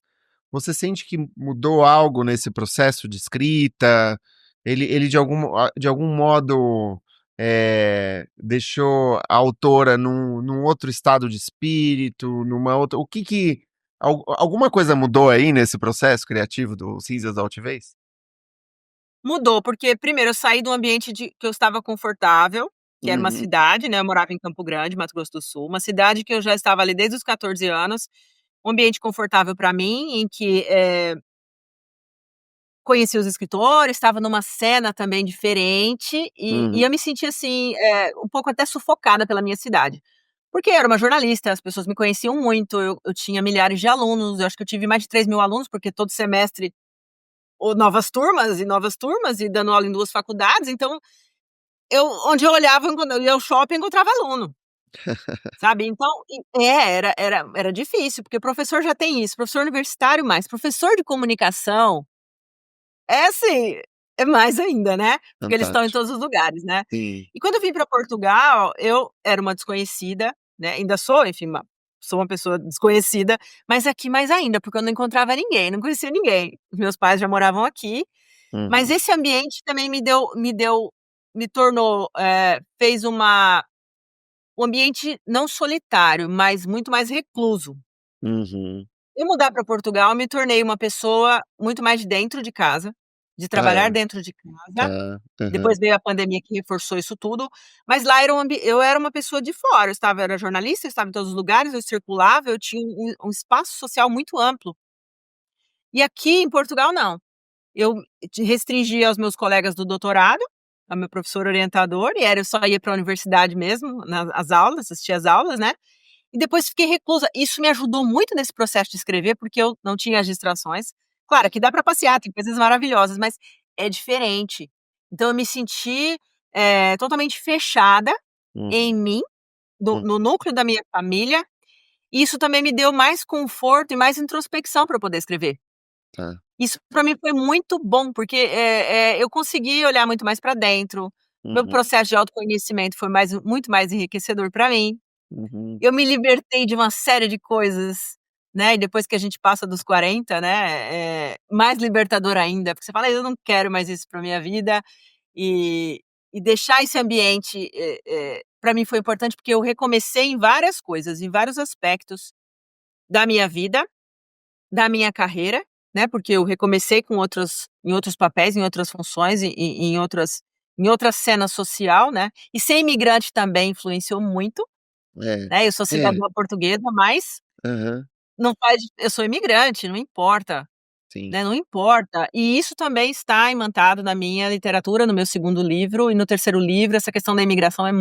Speaker 1: você sente que mudou algo nesse processo de escrita? Ele de algum modo deixou a autora num outro estado de espírito, numa outra. Alguma coisa mudou aí nesse processo criativo do Cinzas da Altivez?
Speaker 2: Mudou, porque primeiro eu saí do ambiente que eu estava confortável, que era uma
Speaker 3: Uhum,
Speaker 2: cidade, né, eu morava em Campo Grande, Mato Grosso do Sul, uma cidade que eu já estava ali desde os 14 anos, um ambiente confortável para mim, em que, conheci os escritores, estava numa cena também diferente, e
Speaker 3: uhum,
Speaker 2: eu me senti assim, um pouco até sufocada pela minha cidade. Porque eu era uma jornalista, as pessoas me conheciam muito, eu tinha milhares de alunos, eu acho que eu tive mais de 3.000 alunos, porque todo semestre ou novas turmas, e dando aula em 2 faculdades, então onde eu olhava, quando eu ia ao shopping, eu encontrava aluno, sabe. Então era difícil, porque professor já tem isso, professor universitário mais, professor de comunicação é assim, é mais ainda, né, porque eles estão em
Speaker 3: fantástico.
Speaker 2: todos os lugares, né.
Speaker 3: Sim.
Speaker 2: E quando eu vim para Portugal, eu era uma desconhecida, né, ainda sou, enfim, sou uma pessoa desconhecida, mas aqui mais ainda, porque eu não encontrava ninguém, não conhecia ninguém. Os meus pais já moravam aqui, mas
Speaker 3: Uhum,
Speaker 2: esse ambiente também me tornou, fez um ambiente não solitário, mas muito mais recluso.
Speaker 3: uhum.
Speaker 2: Eu mudar para Portugal, eu me tornei uma pessoa muito mais de dentro de casa, de
Speaker 3: Ah,
Speaker 2: trabalhar
Speaker 3: é?
Speaker 2: dentro de casa.
Speaker 3: Tá. Aham.
Speaker 2: Depois veio a pandemia que reforçou isso tudo, mas lá eu era uma pessoa de fora, eu era jornalista, eu estava em todos os lugares, eu circulava, eu tinha um espaço social muito amplo. E aqui em Portugal não. Eu te restringia aos meus colegas do doutorado, ao meu professor orientador, e era eu só ia para a universidade mesmo, nas aulas, assistir às aulas, né. E depois fiquei reclusa. Isso me ajudou muito nesse processo de escrever, porque eu não tinha as distrações. Claro, aqui dá para passear, tem coisas maravilhosas, mas é diferente. Então eu me senti, totalmente fechada em
Speaker 3: Uhum,
Speaker 2: mim,
Speaker 3: hum,
Speaker 2: no núcleo da minha família, e isso também me deu mais conforto e mais introspecção para eu poder escrever.
Speaker 3: tá.
Speaker 2: Isso para mim foi muito bom, porque, eu consegui olhar muito mais para dentro, meu
Speaker 3: Uhum,
Speaker 2: processo de autoconhecimento foi muito mais enriquecedor para mim.
Speaker 3: uhum,
Speaker 2: Eu me libertei de uma série de coisas, né, e depois que a gente passa dos 40, né, mais libertador ainda, porque você fala: "Eu não quero mais isso para minha vida", e deixar esse ambiente, pra mim foi importante, porque eu recomecei em várias coisas, em vários aspectos da minha vida, da minha carreira, né, porque eu recomecei com em outros papéis, em outras funções, e em outra cena social, né, e ser imigrante também influenciou muito,
Speaker 3: é.
Speaker 2: né, eu sou
Speaker 3: É.
Speaker 2: cidadã portuguesa, mas
Speaker 3: Aham.
Speaker 2: não faz eu sou imigrante, não importa,
Speaker 3: Sim.
Speaker 2: né, não importa. E isso também está imantado na minha literatura, no meu segundo livro e no terceiro livro, essa questão da imigração é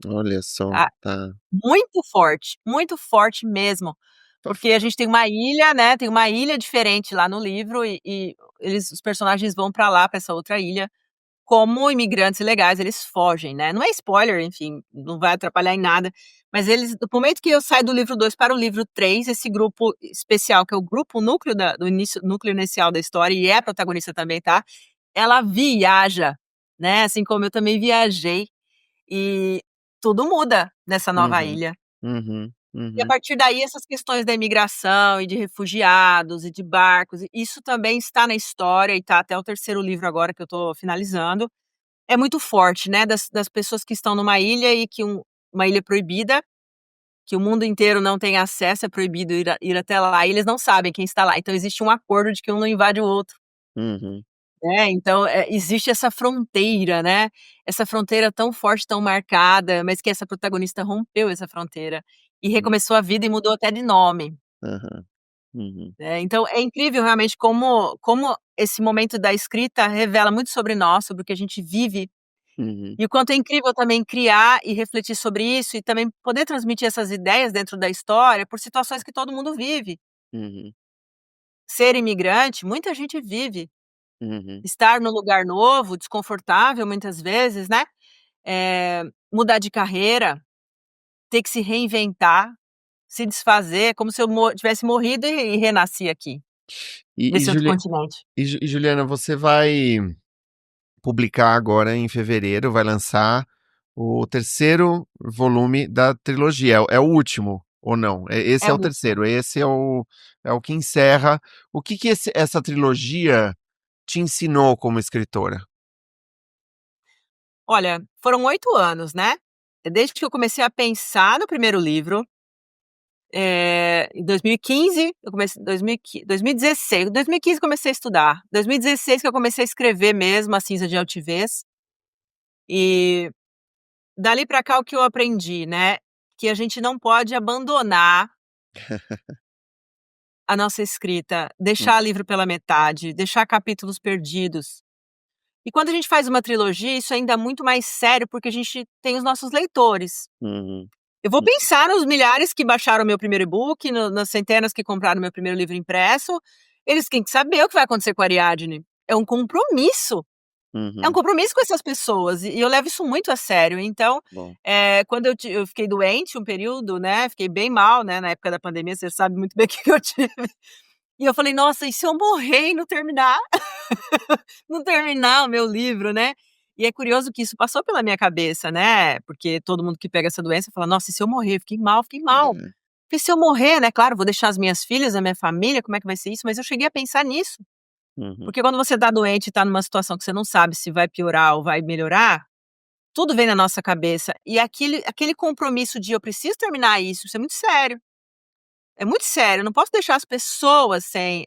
Speaker 3: Olha só,
Speaker 2: ah,
Speaker 3: tá.
Speaker 2: muito forte mesmo, porque a gente tem uma ilha, né, tem uma ilha diferente lá no livro, e os personagens vão pra lá, pra essa outra ilha, como imigrantes ilegais, eles fogem, né. Não é spoiler, enfim, não vai atrapalhar em nada, mas eles do momento que eu saio do livro 2 para o livro 3, esse grupo especial, que é o grupo núcleo do início, núcleo inicial da história, e é a protagonista também, tá, ela viaja, né, assim como eu também viajei, e tudo muda nessa nova
Speaker 3: Uhum,
Speaker 2: ilha.
Speaker 3: uhum,
Speaker 2: E a
Speaker 3: uhum,
Speaker 2: partir daí essas questões da imigração e de refugiados e de barcos, isso também está na história, e tá até o terceiro livro agora que eu tô finalizando. É muito forte, né, das pessoas que estão numa ilha, e que uma ilha proibida, que o mundo inteiro não tem acesso, é proibido ir até lá, e eles não sabem quem está lá, então existe um acordo de que um não invade o outro,
Speaker 3: uhum,
Speaker 2: né, então, existe essa fronteira, né, essa fronteira tão forte, tão marcada, mas que essa protagonista rompeu essa fronteira, e
Speaker 3: hum,
Speaker 2: recomeçou a vida e mudou até de nome,
Speaker 3: aham, uhum,
Speaker 2: né, então é incrível realmente como esse momento da escrita revela muito sobre nós, sobre o que a gente vive.
Speaker 3: uhum,
Speaker 2: E o quanto é incrível também criar e refletir sobre isso, e também poder transmitir essas ideias dentro da história, por situações que todo mundo vive.
Speaker 3: uhum,
Speaker 2: Ser imigrante, muita gente vive.
Speaker 3: uhum.
Speaker 2: Estar no lugar novo, desconfortável muitas vezes, né, mudar de carreira, ter que se reinventar, se desfazer, como se eu tivesse morrido e renasci aqui,
Speaker 3: E
Speaker 2: nesse outro continente.
Speaker 1: Juliana, você vai publicar agora em fevereiro, vai lançar o terceiro volume da trilogia, é o último. Ou não? Esse
Speaker 2: É
Speaker 1: é
Speaker 2: o
Speaker 1: o
Speaker 2: último.
Speaker 1: terceiro, esse é o que encerra. O que que essa trilogia te ensinou como escritora?
Speaker 2: Olha, foram 8 anos, né, desde que eu comecei a pensar no primeiro livro, em 2015 eu comecei 2016, 2015 comecei a estudar, 2016 que eu comecei a escrever mesmo A Cinza de Altivez, e dali pra cá o que eu aprendi, né, que a gente não pode abandonar a nossa escrita,
Speaker 3: Hum,
Speaker 2: deixar livro pela metade, deixar capítulos perdidos. E quando a gente faz uma trilogia, isso ainda é muito mais sério, porque a gente tem os nossos leitores.
Speaker 3: uhum,
Speaker 2: Eu vou
Speaker 3: hum,
Speaker 2: pensar nos milhares que baixaram meu primeiro e-book, nas centenas que compraram meu primeiro livro impresso, eles têm que saber o que vai acontecer com a Ariadne. É um
Speaker 3: uhum,
Speaker 2: compromisso com essas pessoas, e eu levo isso muito a sério. Então,
Speaker 3: bom.
Speaker 2: quando eu fiquei doente um período, né, fiquei bem mal, né, na época da pandemia, você sabe muito bem o que eu tive. E eu falei: "Nossa, e se eu morrer e não terminar não terminar o meu livro, né?". E é curioso que isso passou pela minha cabeça, né, porque todo mundo que pega essa doença fala: "Nossa, e se eu morrer? Fiquei mal, fiquei mal".
Speaker 3: É,
Speaker 2: Porque se eu morrer, né, claro, vou deixar as minhas filhas, a minha família, como é que vai ser isso? Mas eu cheguei a pensar nisso,
Speaker 3: uhum,
Speaker 2: porque quando você tá doente e tá numa situação que você não sabe se vai piorar ou vai melhorar, tudo vem na nossa cabeça. E aquele compromisso de: "Eu preciso terminar isso é muito sério". É muito sério, eu não posso deixar as pessoas sem,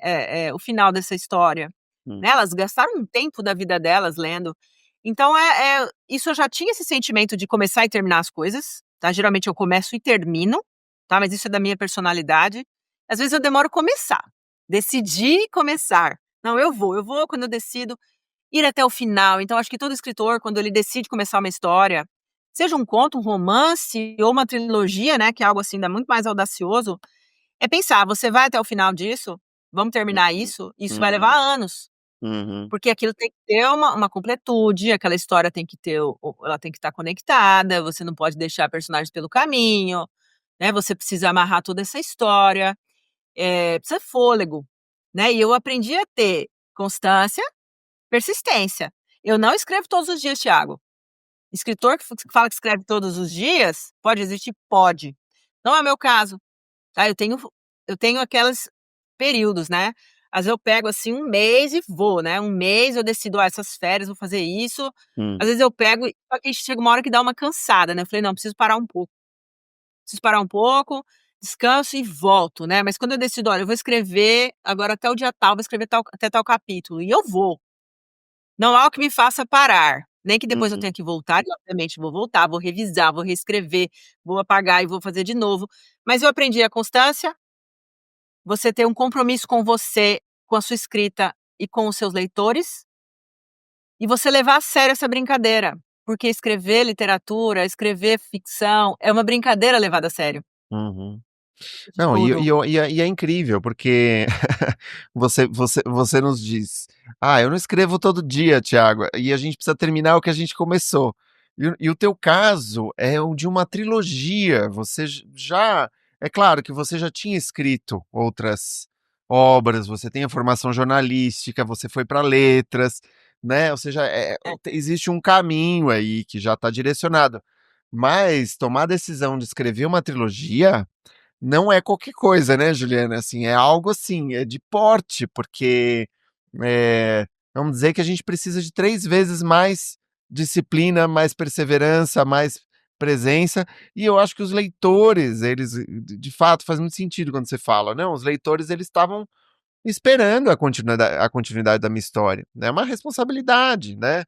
Speaker 2: o final dessa história,
Speaker 3: hum,
Speaker 2: né, elas gastaram um tempo da vida delas lendo. Então, isso eu já tinha esse sentimento de começar e terminar as coisas, tá, geralmente eu começo e termino, tá, mas isso é da minha personalidade. Às vezes eu demoro começar, decidir começar. Não, eu vou quando eu decido ir até o final. Então acho que todo escritor, quando ele decide começar uma história, seja um conto, um romance ou uma trilogia, né, que é algo assim ainda muito mais audacioso, é pensar: "Você vai até o final disso? Vamos terminar
Speaker 3: uhum,
Speaker 2: isso?". Isso vai levar
Speaker 3: uhum,
Speaker 2: anos,
Speaker 3: uhum,
Speaker 2: porque aquilo tem que ter uma completude, aquela história tem que ter ela tem que estar conectada, você não pode deixar personagens pelo caminho, né, você precisa amarrar toda essa história, precisa de fôlego, né. E eu aprendi a ter constância, persistência. Eu não escrevo todos os dias, Thiago. Escritor que fala que escreve todos os dias, pode existir? Pode. Não é o meu caso. Ah, eu tenho aquelas períodos, né. Às vezes eu pego, assim, um mês e vou, né, um mês eu decido: "Ah, essas férias vou fazer isso". Às
Speaker 3: hum,
Speaker 2: vezes eu pego só que chega uma hora que dá uma cansada, né, eu falei: "Não, preciso parar um pouco, descanso e volto", né. Mas quando eu decido: "Olha, eu vou escrever agora até o dia tal, vou escrever até tal capítulo", e eu vou. Não há o que me faça parar, nem que depois eu
Speaker 3: uhum,
Speaker 2: tenha que voltar e obviamente vou voltar, vou revisar, vou reescrever, vou apagar e vou fazer de novo. Mas eu aprendi a constância, você ter um compromisso com você, com a sua escrita e com os seus leitores, e você levar a sério essa brincadeira, porque escrever literatura, escrever ficção, é uma brincadeira levada a sério,
Speaker 1: Uhum.
Speaker 2: de
Speaker 1: Não,
Speaker 2: tudo.
Speaker 1: e é incrível, porque você nos diz: "Ah, eu não escrevo todo dia, Tiago, e a gente precisa terminar o que a gente começou". E o teu caso é o de uma trilogia, você já é claro que você já tinha escrito outras obras, você tem a formação jornalística, você foi para letras, né, ou seja,
Speaker 2: É.
Speaker 1: existe um caminho aí que já está direcionado. Mas tomar a decisão de escrever uma trilogia não é qualquer coisa, né, Juliana? Assim, é algo assim, é de porte, porque vamos dizer que a gente precisa de 3 vezes mais disciplina, mais perseverança, mais presença. E eu acho que os leitores, eles, de fato, faz muito sentido quando você fala, não, os leitores eles estavam esperando a continuidade da minha história. É uma responsabilidade, né?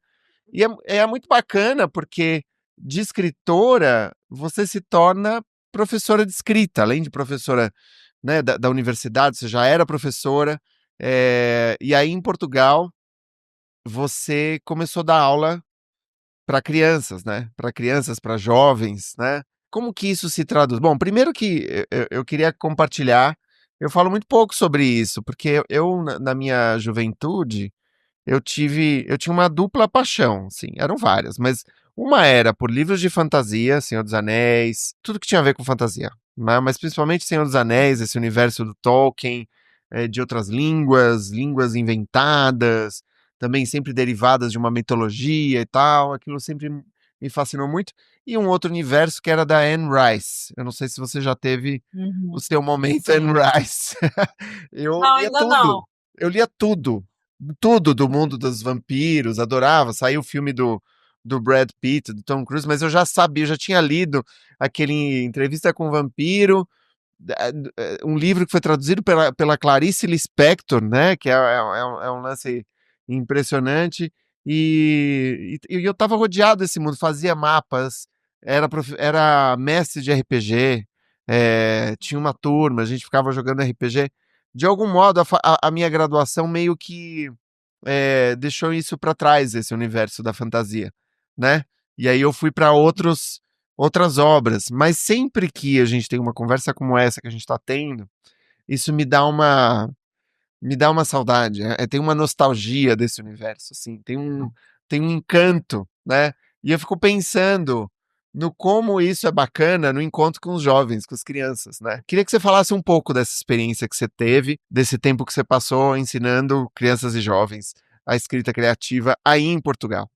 Speaker 1: E é muito bacana porque de escritora você se torna professora de escrita, além de professora, né, da universidade, você já era professora, e aí em Portugal você começou a dar aula para crianças, né? Para crianças, para jovens, né? Como que isso se traduz? Bom, primeiro que eu queria compartilhar, eu falo muito pouco sobre isso, porque eu na minha juventude eu tinha uma dupla paixão, assim, eram várias, mas uma era por livros de fantasia, Senhor dos Anéis, tudo que tinha a ver com fantasia, né, mas principalmente Senhor dos Anéis, esse universo do Tolkien, de outras línguas, línguas inventadas, também sempre derivadas de uma mitologia e tal, aquilo sempre me fascinou muito. E um outro universo que era da Anne Rice. Eu não sei se você já teve o
Speaker 2: Uhum.
Speaker 1: seu momento Anne
Speaker 2: Sim.
Speaker 1: Rice. Eu
Speaker 2: Não,
Speaker 1: lia
Speaker 2: ainda não.
Speaker 1: tudo. Eu lia tudo. Tudo do mundo dos vampiros, adorava. Saiu o filme do Brad Pitt, do Tom Cruise, mas eu já sabia, eu já tinha lido aquele Entrevista com o Vampiro, um livro que foi traduzido pela Clarice Lispector, né? Que é um lance impressionante. E eu estava rodeado desse mundo, fazia mapas, era mestre de RPG, tinha uma turma, a gente ficava jogando RPG. De algum modo, a minha graduação meio que deixou isso para trás, esse universo da fantasia, né? E aí eu fui para outras obras, mas sempre que a gente tem uma conversa como essa que a gente está tendo, isso me dá uma saudade, tem uma nostalgia desse universo, assim, tem um encanto, né? E eu fico pensando no como isso é bacana no encontro com os jovens, com as crianças, né? Queria que você falasse um pouco dessa experiência que você teve, desse tempo que você passou ensinando crianças e jovens a escrita criativa aí em Portugal.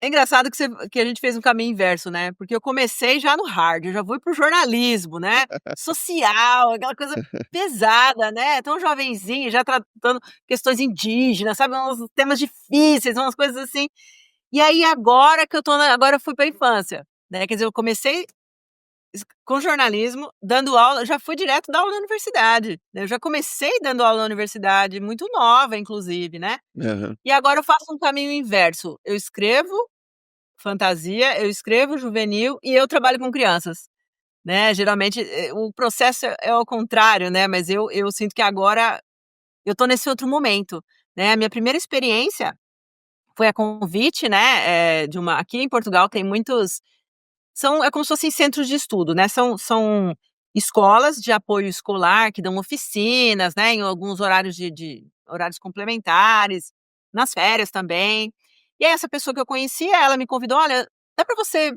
Speaker 2: É engraçado que a gente fez um caminho inverso, né, porque eu comecei já no hard, eu já fui para o jornalismo, né, social, aquela coisa pesada, né, tão jovenzinho, já tratando questões indígenas, sabe, uns temas difíceis, umas coisas assim. E aí agora que eu tô na agora eu fui para a infância, né, quer dizer, eu comecei com jornalismo, dando aula, já fui direto dar aula na universidade, né, eu já comecei dando aula na universidade, muito nova inclusive, né,
Speaker 3: Aham.
Speaker 2: e agora eu faço um caminho inverso, eu escrevo fantasia, eu escrevo juvenil e eu trabalho com crianças, né, geralmente, o processo é ao contrário, né, mas eu sinto que agora eu tô nesse outro momento, né. A minha primeira experiência foi a convite, né, de uma aqui em Portugal tem muitos é como se fossem centros de estudo, né, são escolas de apoio escolar que dão oficinas, né, em alguns horários de horários complementares, nas férias também. E aí essa pessoa que eu conhecia, ela me convidou: "Olha, dá para você,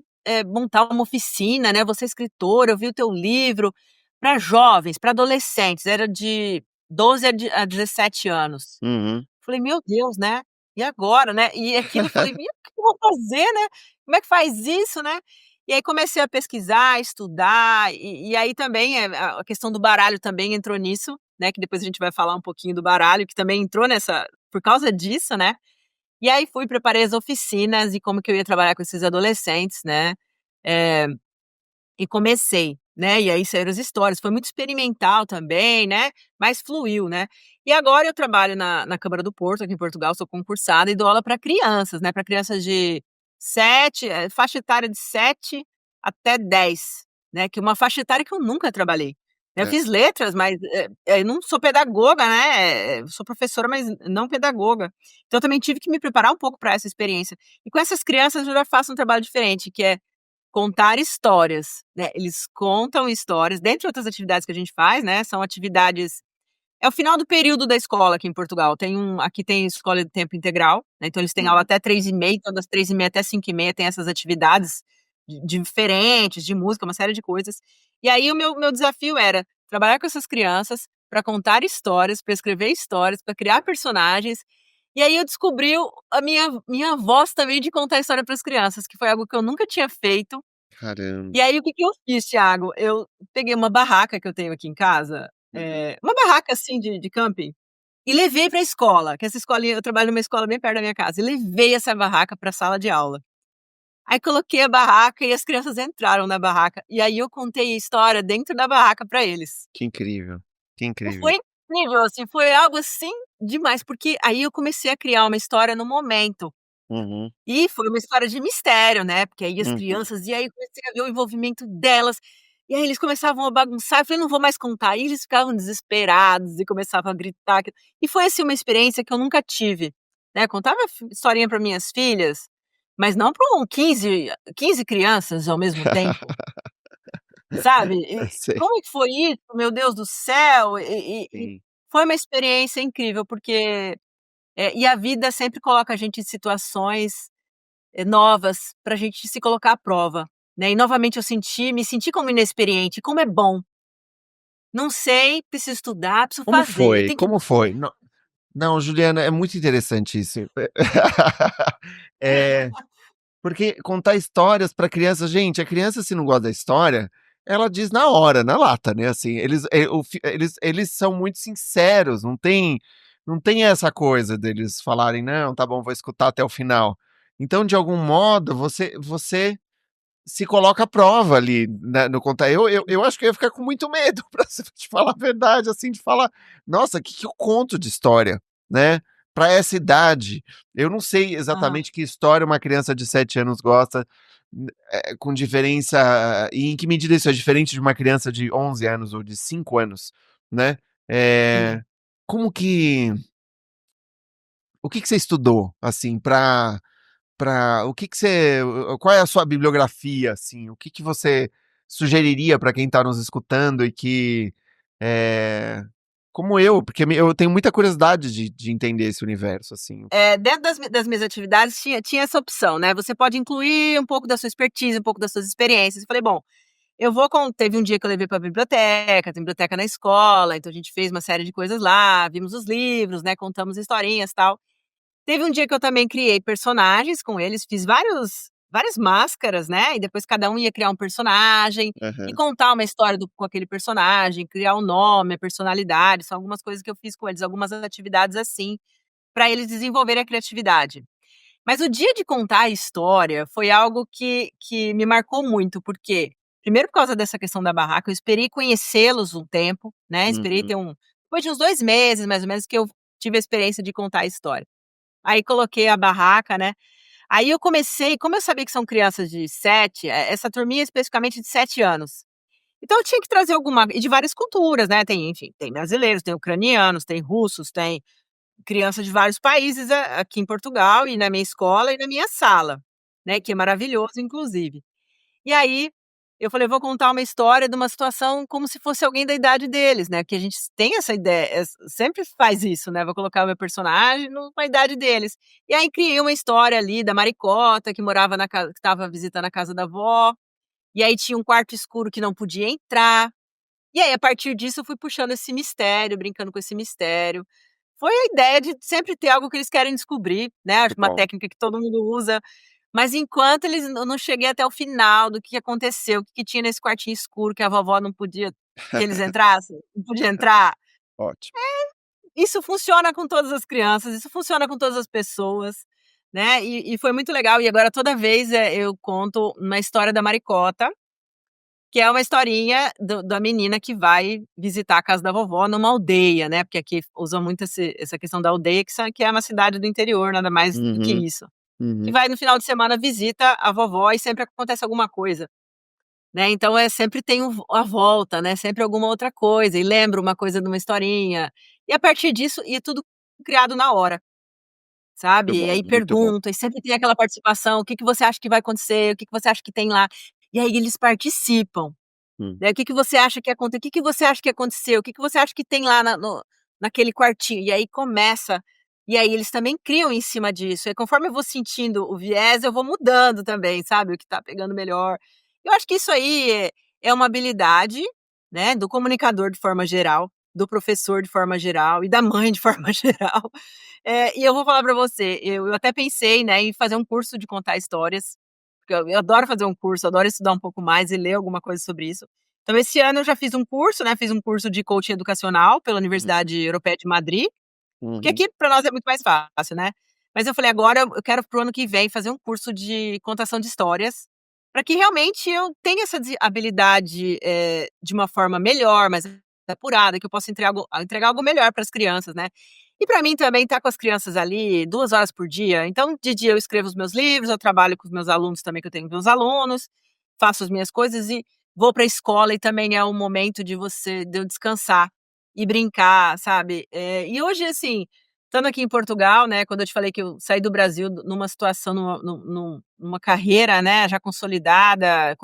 Speaker 2: montar uma oficina, né, você é escritora, eu vi o teu livro, para jovens, para adolescentes", era de 12 a 17 anos.
Speaker 3: Uhum.
Speaker 2: Falei: "Meu Deus, né, e agora, né?" E aquilo eu falei: "E o que eu vou fazer, né? Como é que faz isso, né?" E aí comecei a pesquisar, estudar, e aí também, a questão do baralho também entrou nisso, né, que depois a gente vai falar um pouquinho do baralho, que também entrou nessa por causa disso, né. E aí fui, preparei as oficinas e como que eu ia trabalhar com esses adolescentes, né, eh e comecei, né, e aí saíram as histórias, foi muito experimental também, né, mas fluiu, né. E agora eu trabalho na Câmara do Porto, aqui em Portugal, sou concursada e dou aula para crianças, né, para crianças de faixa etária de 7 até 10, né, que é uma faixa etária que eu nunca trabalhei. Eu
Speaker 1: É.
Speaker 2: fiz letras, mas, não sou pedagoga, né, sou professora, mas não pedagoga. Então eu também tive que me preparar um pouco para essa experiência. E com essas crianças eu já faço um trabalho diferente, que é contar histórias, né, eles contam histórias, dentre outras atividades que a gente faz, né, são atividades é o final do período da escola aqui em Portugal, aqui tem escola de tempo integral, né, então eles têm aula
Speaker 3: Uhum.
Speaker 2: até 3h30, então das 3h30 até 5h30 tem essas atividades diferentes, de música, uma série de coisas. E aí o meu desafio era trabalhar com essas crianças, para contar histórias, para escrever histórias, para criar personagens, e aí eu descobri a minha voz também de contar história para as crianças, que foi algo que eu nunca tinha feito.
Speaker 3: Caramba.
Speaker 2: E aí o que que eu fiz, Thiago? Eu peguei uma barraca que eu tenho aqui em casa,
Speaker 3: Uhum.
Speaker 2: uma barraca, assim, de camping, e levei pra escola, que essa escolinha eu trabalho numa escola bem perto da minha casa, e levei essa barraca pra sala de aula. Aí coloquei a barraca e as crianças entraram na barraca, e aí eu contei a história dentro da barraca pra eles.
Speaker 3: Que incrível, que
Speaker 2: E
Speaker 3: incrível.
Speaker 2: foi incrível, assim, foi algo, assim, demais, porque aí eu comecei a criar uma história no momento.
Speaker 3: Uhum,
Speaker 2: E foi uma história de mistério, né, porque aí as
Speaker 3: uhum.
Speaker 2: crianças e aí eu comecei a ver o envolvimento delas, e aí eles começavam a bagunçar, eu falei: "Não vou mais contar", e eles ficavam desesperados e começavam a gritar e foi, assim, uma experiência que eu nunca tive, né, contava historinha para minhas filhas, mas não para 15 crianças ao mesmo tempo, sabe. E
Speaker 3: Sei,
Speaker 2: como é que foi isso, meu Deus do céu? E
Speaker 3: sim.
Speaker 2: foi uma experiência incrível, porque, e a vida sempre coloca a gente em situações novas, pra gente se colocar à prova, né. E novamente eu me senti como inexperiente, como é bom. Não sei, preciso estudar, preciso
Speaker 3: Como
Speaker 2: fazer, eu
Speaker 3: foi?
Speaker 2: tenho que
Speaker 3: Como foi? Não, Juliana, é muito interessante isso. É
Speaker 1: Porque contar histórias para criança, gente, a criança se não gosta da história, ela diz na hora, na lata, né, assim, eles são muito sinceros, não tem essa coisa deles falarem: "Não, tá bom, vou escutar até o final". Então, de algum modo, você se coloca à prova ali, né, no contar. Eu acho que eu ia ficar com muito medo, pra te falar a verdade, assim, de falar: "Nossa, o que que eu conto de história?", né, pra essa idade. Eu não sei
Speaker 2: Aham.
Speaker 1: exatamente que história uma criança de 7 anos gosta, com diferença e em que medida isso é diferente de uma criança de 11 anos ou de 5 anos, né.
Speaker 2: Sim.
Speaker 1: Como que o que que você estudou, assim, pra o que que você qual é a sua bibliografia, assim? O que que você sugeriria para quem está nos escutando e que, eh, como eu, porque eu tenho muita curiosidade de entender esse universo, assim.
Speaker 2: Dentro das minhas atividades tinha essa opção, né, você pode incluir um pouco da sua expertise, um pouco das suas experiências. Eu falei: "Bom, eu vou con" teve um dia que eu levei pra biblioteca, tem biblioteca na escola, então a gente fez uma série de coisas lá, vimos os livros, né, contamos historinhas, tal. Teve um dia que eu também criei personagens com eles, fiz várias máscaras, né, e depois cada um ia criar um personagem e
Speaker 3: Aham.
Speaker 2: contar uma história com aquele personagem, criar o nome, a personalidade, são algumas coisas que eu fiz com eles, algumas atividades assim, para eles desenvolverem a criatividade. Mas o dia de contar a história foi algo que me marcou muito, porque primeiro por causa dessa questão da barraca, eu esperei conhecê-los um tempo, né, esperei
Speaker 3: Uhum.
Speaker 2: ter depois de uns 2 meses mais ou menos que eu tive a experiência de contar a história. Aí coloquei a barraca, né, aí eu comecei como eu sabia que são crianças de 7, essa turminha especificamente de 7 anos, então eu tinha que trazer alguma e de várias culturas, né, tem, enfim, tem brasileiros, tem ucranianos, tem russos, tem criança de vários países aqui em Portugal e na minha escola e na minha sala, né, que é maravilhoso inclusive. E aí, eu falei: "Vou contar uma história de uma situação como se fosse alguém da idade deles", né, porque a gente tem essa ideia, sempre faz isso, né, vou colocar o meu personagem numa idade deles. E aí criei uma história ali da Maricota que morava na casa que estava visitando a casa da avó, e aí tinha um quarto escuro que não podia entrar, e aí a partir disso eu fui puxando esse mistério, brincando com esse mistério. Foi a ideia de sempre ter algo que eles querem descobrir, né, acho que uma
Speaker 3: Legal.
Speaker 2: técnica que todo mundo usa, mas enquanto eles eu não cheguei até o final do que aconteceu, o que que tinha nesse quartinho escuro que a vovó não podia que eles entrassem, não podia entrar.
Speaker 3: Ótimo.
Speaker 2: Isso funciona com todas as crianças, isso funciona com todas as pessoas, né, e foi muito legal e agora toda vez, eu conto uma história da Maricota, que é uma historinha da menina que vai visitar a casa da vovó numa aldeia, né, porque aqui usa muito essa questão da aldeia que é uma cidade do interior, nada mais do que
Speaker 3: Uhum,
Speaker 2: isso. Que
Speaker 3: uhum.
Speaker 2: vai no final de semana, visita a vovó e sempre acontece alguma coisa, né, então sempre tem a volta, né, sempre alguma outra coisa e lembra uma coisa de uma historinha, e a partir disso e é tudo criado na hora,
Speaker 3: Muito
Speaker 2: sabe, e
Speaker 3: bom,
Speaker 2: aí
Speaker 3: muito bom.
Speaker 2: pergunta e sempre tem aquela participação, "O que que você acha que vai acontecer? O que que você acha que tem lá?" E aí eles participam.
Speaker 3: Hum.
Speaker 2: Né, "O que que você acha o que que você acha que aconteceu? O que que você acha que tem lá naquele quartinho?" E aí começa, e aí eles também criam em cima disso, e conforme eu vou sentindo o viés, eu vou mudando também, sabe, o que tá pegando melhor. Eu acho que isso aí é uma habilidade, né, do comunicador de forma geral, do professor de forma geral e da mãe de forma geral. E eu vou falar pra você, eu até pensei, né, em fazer um curso de contar histórias, porque eu adoro fazer um curso, adoro estudar um pouco mais e ler alguma coisa sobre isso. Então esse ano eu já fiz um curso, né, fiz um curso de coaching educacional pela
Speaker 3: Uhum,
Speaker 2: Universidade Europeia de Madrid, porque
Speaker 3: uhum.
Speaker 2: aqui para nós é muito mais fácil, né. Mas eu falei: "Agora eu quero para o ano que vem fazer um curso de contação de histórias, para que realmente eu tenha essa habilidade, de uma forma melhor, mais apurada, que eu possa entregar algo melhor para as crianças, né". E para mim também estar com as crianças ali 2 horas por dia, então de dia eu escrevo os meus livros, eu trabalho com os meus alunos também, que eu tenho meus alunos, faço as minhas coisas e vou para a escola e também é o momento de eu descansar e brincar, sabe. E hoje, assim, estando aqui em Portugal, né, quando eu te falei que eu saí do Brasil numa situação, numa carreira, né, já consolidada,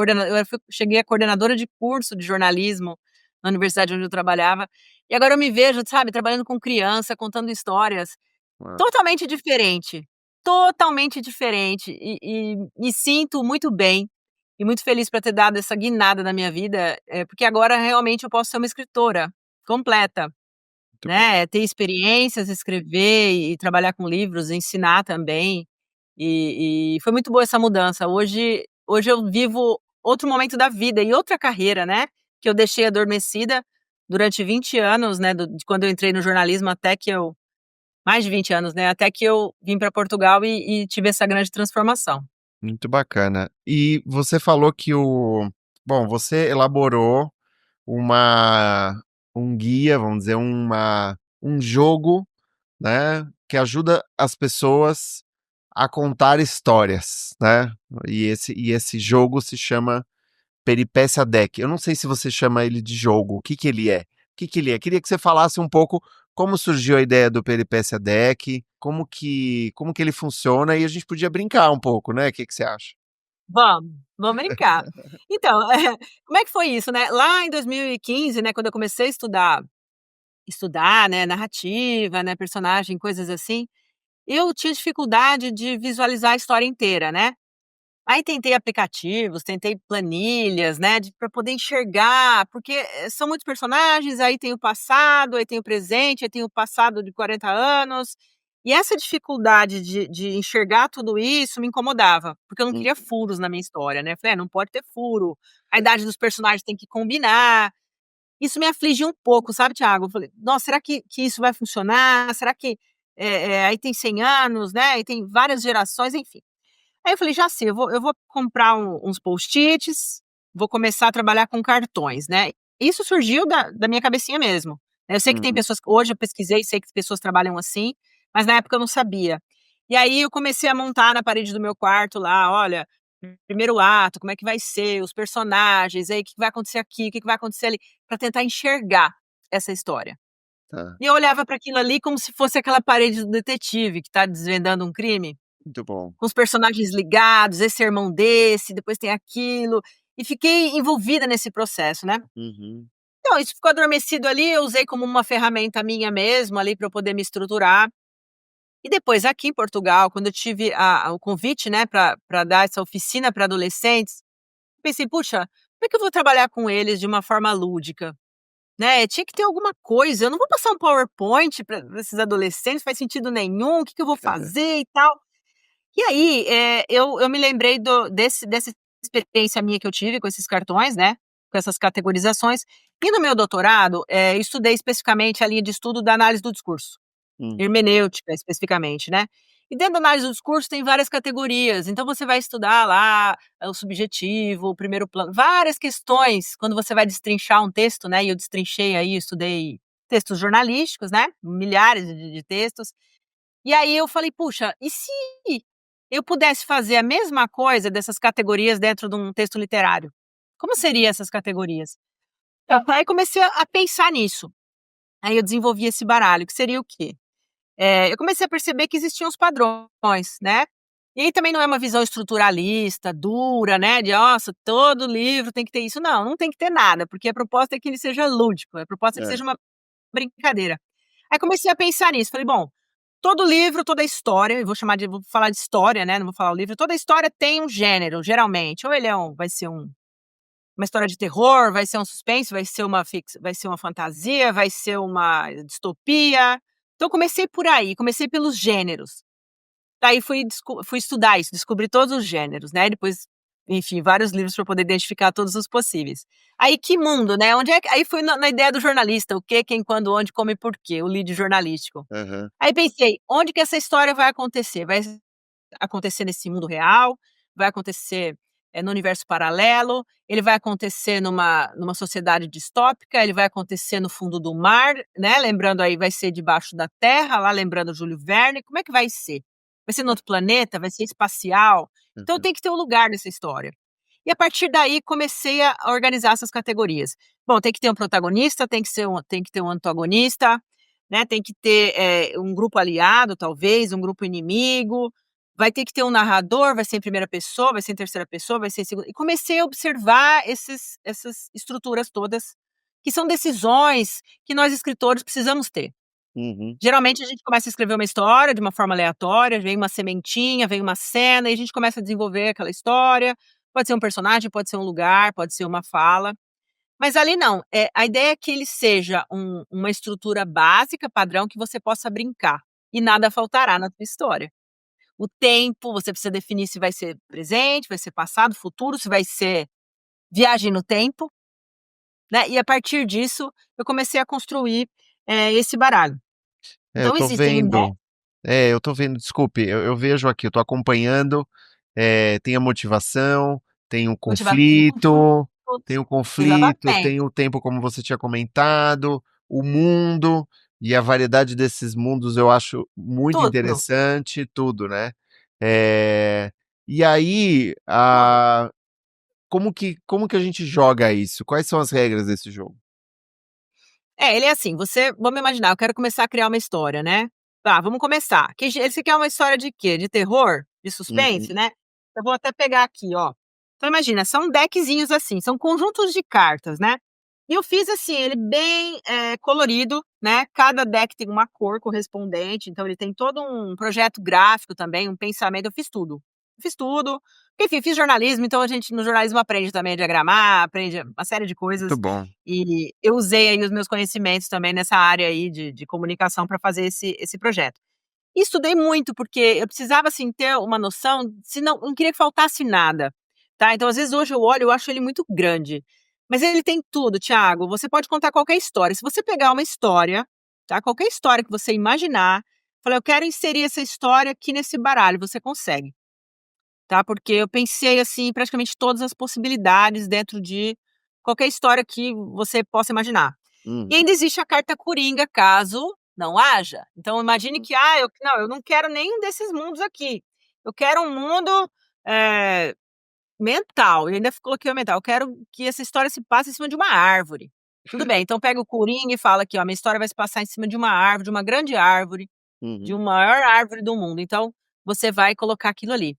Speaker 2: cheguei a coordenadora de curso de jornalismo na universidade onde eu trabalhava, e agora eu me vejo, sabe, trabalhando com criança, contando histórias,
Speaker 3: Uau,
Speaker 2: totalmente diferente, e me sinto muito bem e muito feliz para ter dado essa guinada na minha vida, porque agora realmente eu posso ser uma escritora completa.
Speaker 3: muito bom.
Speaker 2: Né, ter experiências, escrever e trabalhar com livros, ensinar também. E foi muito boa essa mudança. Hoje eu vivo outro momento da vida e outra carreira, né, que eu deixei adormecida durante 20 anos, né, de quando eu entrei no jornalismo até que eu mais de 20 anos, né, até que eu vim para Portugal e tive essa grande transformação.
Speaker 1: Muito bacana. E você falou que bom, você elaborou uma um guia, vamos dizer, um jogo, né, que ajuda as pessoas a contar histórias, né? E esse jogo se chama Peripécia Deck. Eu não sei se você chama ele de jogo. O que que ele é? O que que ele é? Queria que você falasse um pouco como surgiu a ideia do Peripécia Deck, como que ele funciona e a gente podia brincar um pouco, né? O que que você acha?
Speaker 2: Vamos brincar. Então, como é que foi isso, né, lá em 2015, né, quando eu comecei a estudar, né, narrativa, né, personagem, coisas assim, eu tinha dificuldade de visualizar a história inteira, né. Aí tentei aplicativos, tentei planilhas, né, para poder enxergar, porque, são muitos personagens, aí tem o passado, aí tem o presente, aí tem o passado de 40 anos, e essa dificuldade de enxergar tudo isso me incomodava, porque eu não
Speaker 1: Hum,
Speaker 2: queria furos na minha história, né, falei: não pode ter furo, a idade dos personagens tem que combinar". Isso me afligiu um pouco, sabe, Thiago? Eu falei: "Nossa, será que isso vai funcionar? Será que" aí tem 100 anos, né, e tem várias gerações, enfim. Aí eu falei: "Já sei, eu vou comprar uns post-its, vou começar a trabalhar com cartões", né. Isso surgiu da minha cabecinha mesmo. Eu sei que tem
Speaker 1: uhum,
Speaker 2: pessoas hoje eu pesquisei, sei que pessoas trabalham assim, mas na época eu não sabia. E aí eu comecei a montar na parede do meu quarto lá: "Olha, primeiro ato, como é que vai ser, os personagens, aí o que que vai acontecer aqui, o que que vai acontecer ali", pra tentar enxergar essa história.
Speaker 1: tá,
Speaker 2: E eu olhava para aquilo ali como se fosse aquela parede do detetive que tá desvendando um crime,
Speaker 1: muito bom.
Speaker 2: com os personagens ligados, esse é irmão desse, depois tem aquilo, e fiquei envolvida nesse processo, né.
Speaker 1: Uhum,
Speaker 2: Então isso ficou adormecido ali, eu usei como uma ferramenta minha mesmo ali para eu poder me estruturar. E depois aqui em Portugal, quando eu tive o convite, né, para dar essa oficina para adolescentes, pensei: "Puxa, como é que eu vou trabalhar com eles de uma forma lúdica?", né, tinha que ter alguma coisa, eu não vou passar um PowerPoint para esses adolescentes, faz sentido nenhum, o que que eu vou fazer e tal. E aí, eu me lembrei dessa experiência minha que eu tive com esses cartões, né, com essas categorizações, e no meu doutorado, estudei especificamente a linha de estudo da análise do discurso,
Speaker 1: hum,
Speaker 2: hermenêutica especificamente, né. E dentro da análise do discurso tem várias categorias, então você vai estudar lá, o subjetivo, o primeiro plano, várias questões quando você vai destrinchar um texto, né, e eu destrinchei aí, estudei textos jornalísticos, né, milhares de textos, e aí eu falei: "Puxa, e se eu pudesse fazer a mesma coisa dessas categorias dentro de um texto literário? Como seria essas categorias?". Aí comecei a pensar nisso. Aí eu desenvolvi esse baralho, que seria o quê? Eu comecei a perceber que existiam os padrões, né. E aí também não é uma visão estruturalista, dura, né, de: "Nossa, todo livro tem que ter isso". Não, não tem que ter nada, porque a proposta é que ele seja lúdico, a proposta é que
Speaker 1: é,
Speaker 2: seja uma brincadeira. Aí comecei a pensar nisso, falei: "Bom, todo livro, toda história", eu vou falar de história, né, não vou falar o livro, toda história tem um gênero, geralmente, ou ele vai ser uma história de terror, vai ser um suspense, vai ser uma fantasia, vai ser uma distopia. Então comecei por aí, comecei pelos gêneros. Daí fui estudar isso, descobri todos os gêneros, né, depois, enfim, vários livros para poder identificar todos os possíveis. Aí que mundo, né, onde é que aí fui na ideia do jornalista, o que, quem, quando, onde, como e porquê, o lead jornalístico.
Speaker 1: aham,
Speaker 2: Aí pensei: onde que essa história vai acontecer? Vai acontecer nesse mundo real? Vai acontecer, no universo paralelo? Ele vai acontecer numa sociedade distópica? Ele vai acontecer no fundo do mar, né, lembrando aí, vai ser debaixo da terra, lá lembrando Júlio Verne, como é que vai ser? Vai ser no outro planeta? Vai ser espacial? Então
Speaker 1: aham,
Speaker 2: tem que ter um lugar nessa história. E a partir daí comecei a organizar essas categorias. Bom, tem que ter um protagonista, tem que ter um antagonista, né, tem que ter, um grupo aliado talvez, um grupo inimigo, vai ter que ter um narrador, vai ser em primeira pessoa, vai ser em terceira pessoa, vai ser em segunda, e comecei a observar essas estruturas todas, que são decisões que nós escritores precisamos ter.
Speaker 1: uhum,
Speaker 2: Geralmente a gente começa a escrever uma história de uma forma aleatória, vem uma sementinha, vem uma cena e a gente começa a desenvolver aquela história, pode ser um personagem, pode ser um lugar, pode ser uma fala, mas ali não, a ideia é que ele seja uma estrutura básica, padrão, que você possa brincar, e nada faltará na tua história. o tempo, você precisa definir se vai ser presente, vai ser passado, futuro, se vai ser viagem no tempo, né? E a partir disso, eu comecei a construir esse baralho.
Speaker 1: Eu
Speaker 2: Então
Speaker 1: tô
Speaker 2: existem
Speaker 1: vendo.
Speaker 2: decks
Speaker 1: Eu tô vendo, desculpe, eu vejo aqui, eu tô acompanhando, tem a motivação,
Speaker 2: motivação,
Speaker 1: tem o conflito, tem
Speaker 2: exatamente,
Speaker 1: o tempo como você tinha comentado, o mundo, e a variedade desses mundos eu acho muito
Speaker 2: tudo,
Speaker 1: interessante, tudo, né? Eh, e aí,
Speaker 2: tudo.
Speaker 1: como que a gente joga isso? Quais são as regras desse jogo?
Speaker 2: Ele é assim, vamos imaginar, eu quero começar a criar uma história, né. Tá, vamos começar. Você quer uma história de quê? De terror? De suspense,
Speaker 1: Uhum,
Speaker 2: né. Eu vou até pegar aqui, ó. Então imagina, são deckzinhos assim, são conjuntos de cartas, né. E eu fiz assim, ele bem, colorido, né, cada deck tem uma cor correspondente, então ele tem todo um projeto gráfico também, um pensamento, eu fiz tudo. Fiz tudo. Enfim, fiz jornalismo, então a gente no jornalismo aprende também a diagramar, aprende uma série de
Speaker 1: muito
Speaker 2: coisas.
Speaker 1: bom.
Speaker 2: E eu usei aí os meus conhecimentos também nessa área aí de comunicação para fazer esse projeto. E estudei muito, porque eu precisava, assim, ter uma noção, se não queria que faltasse nada, tá. Então, às vezes, hoje eu olho, eu acho ele muito grande, mas ele tem tudo, Thiago, você pode contar qualquer história. Se você pegar uma história, tá, qualquer história que você imaginar, falar: "Eu quero inserir essa história aqui nesse baralho", você consegue, tá, porque eu pensei, assim, praticamente todas as possibilidades dentro de qualquer história que você possa imaginar. E
Speaker 1: Uhum,
Speaker 2: ainda existe a carta coringa, caso não haja. Então imagine
Speaker 1: hum,
Speaker 2: que, eu não quero nenhum desses mundos aqui. Eu quero um mundo, eh, mental, eu ainda coloquei o mental, eu quero que essa história se passe em cima de uma árvore. Tudo bem, então pega o coringa e fala aqui: "Ó, minha história vai se passar em cima de uma árvore, de uma grande árvore, de
Speaker 1: uhum,
Speaker 2: uma maior árvore do mundo". Então, você vai colocar aquilo ali.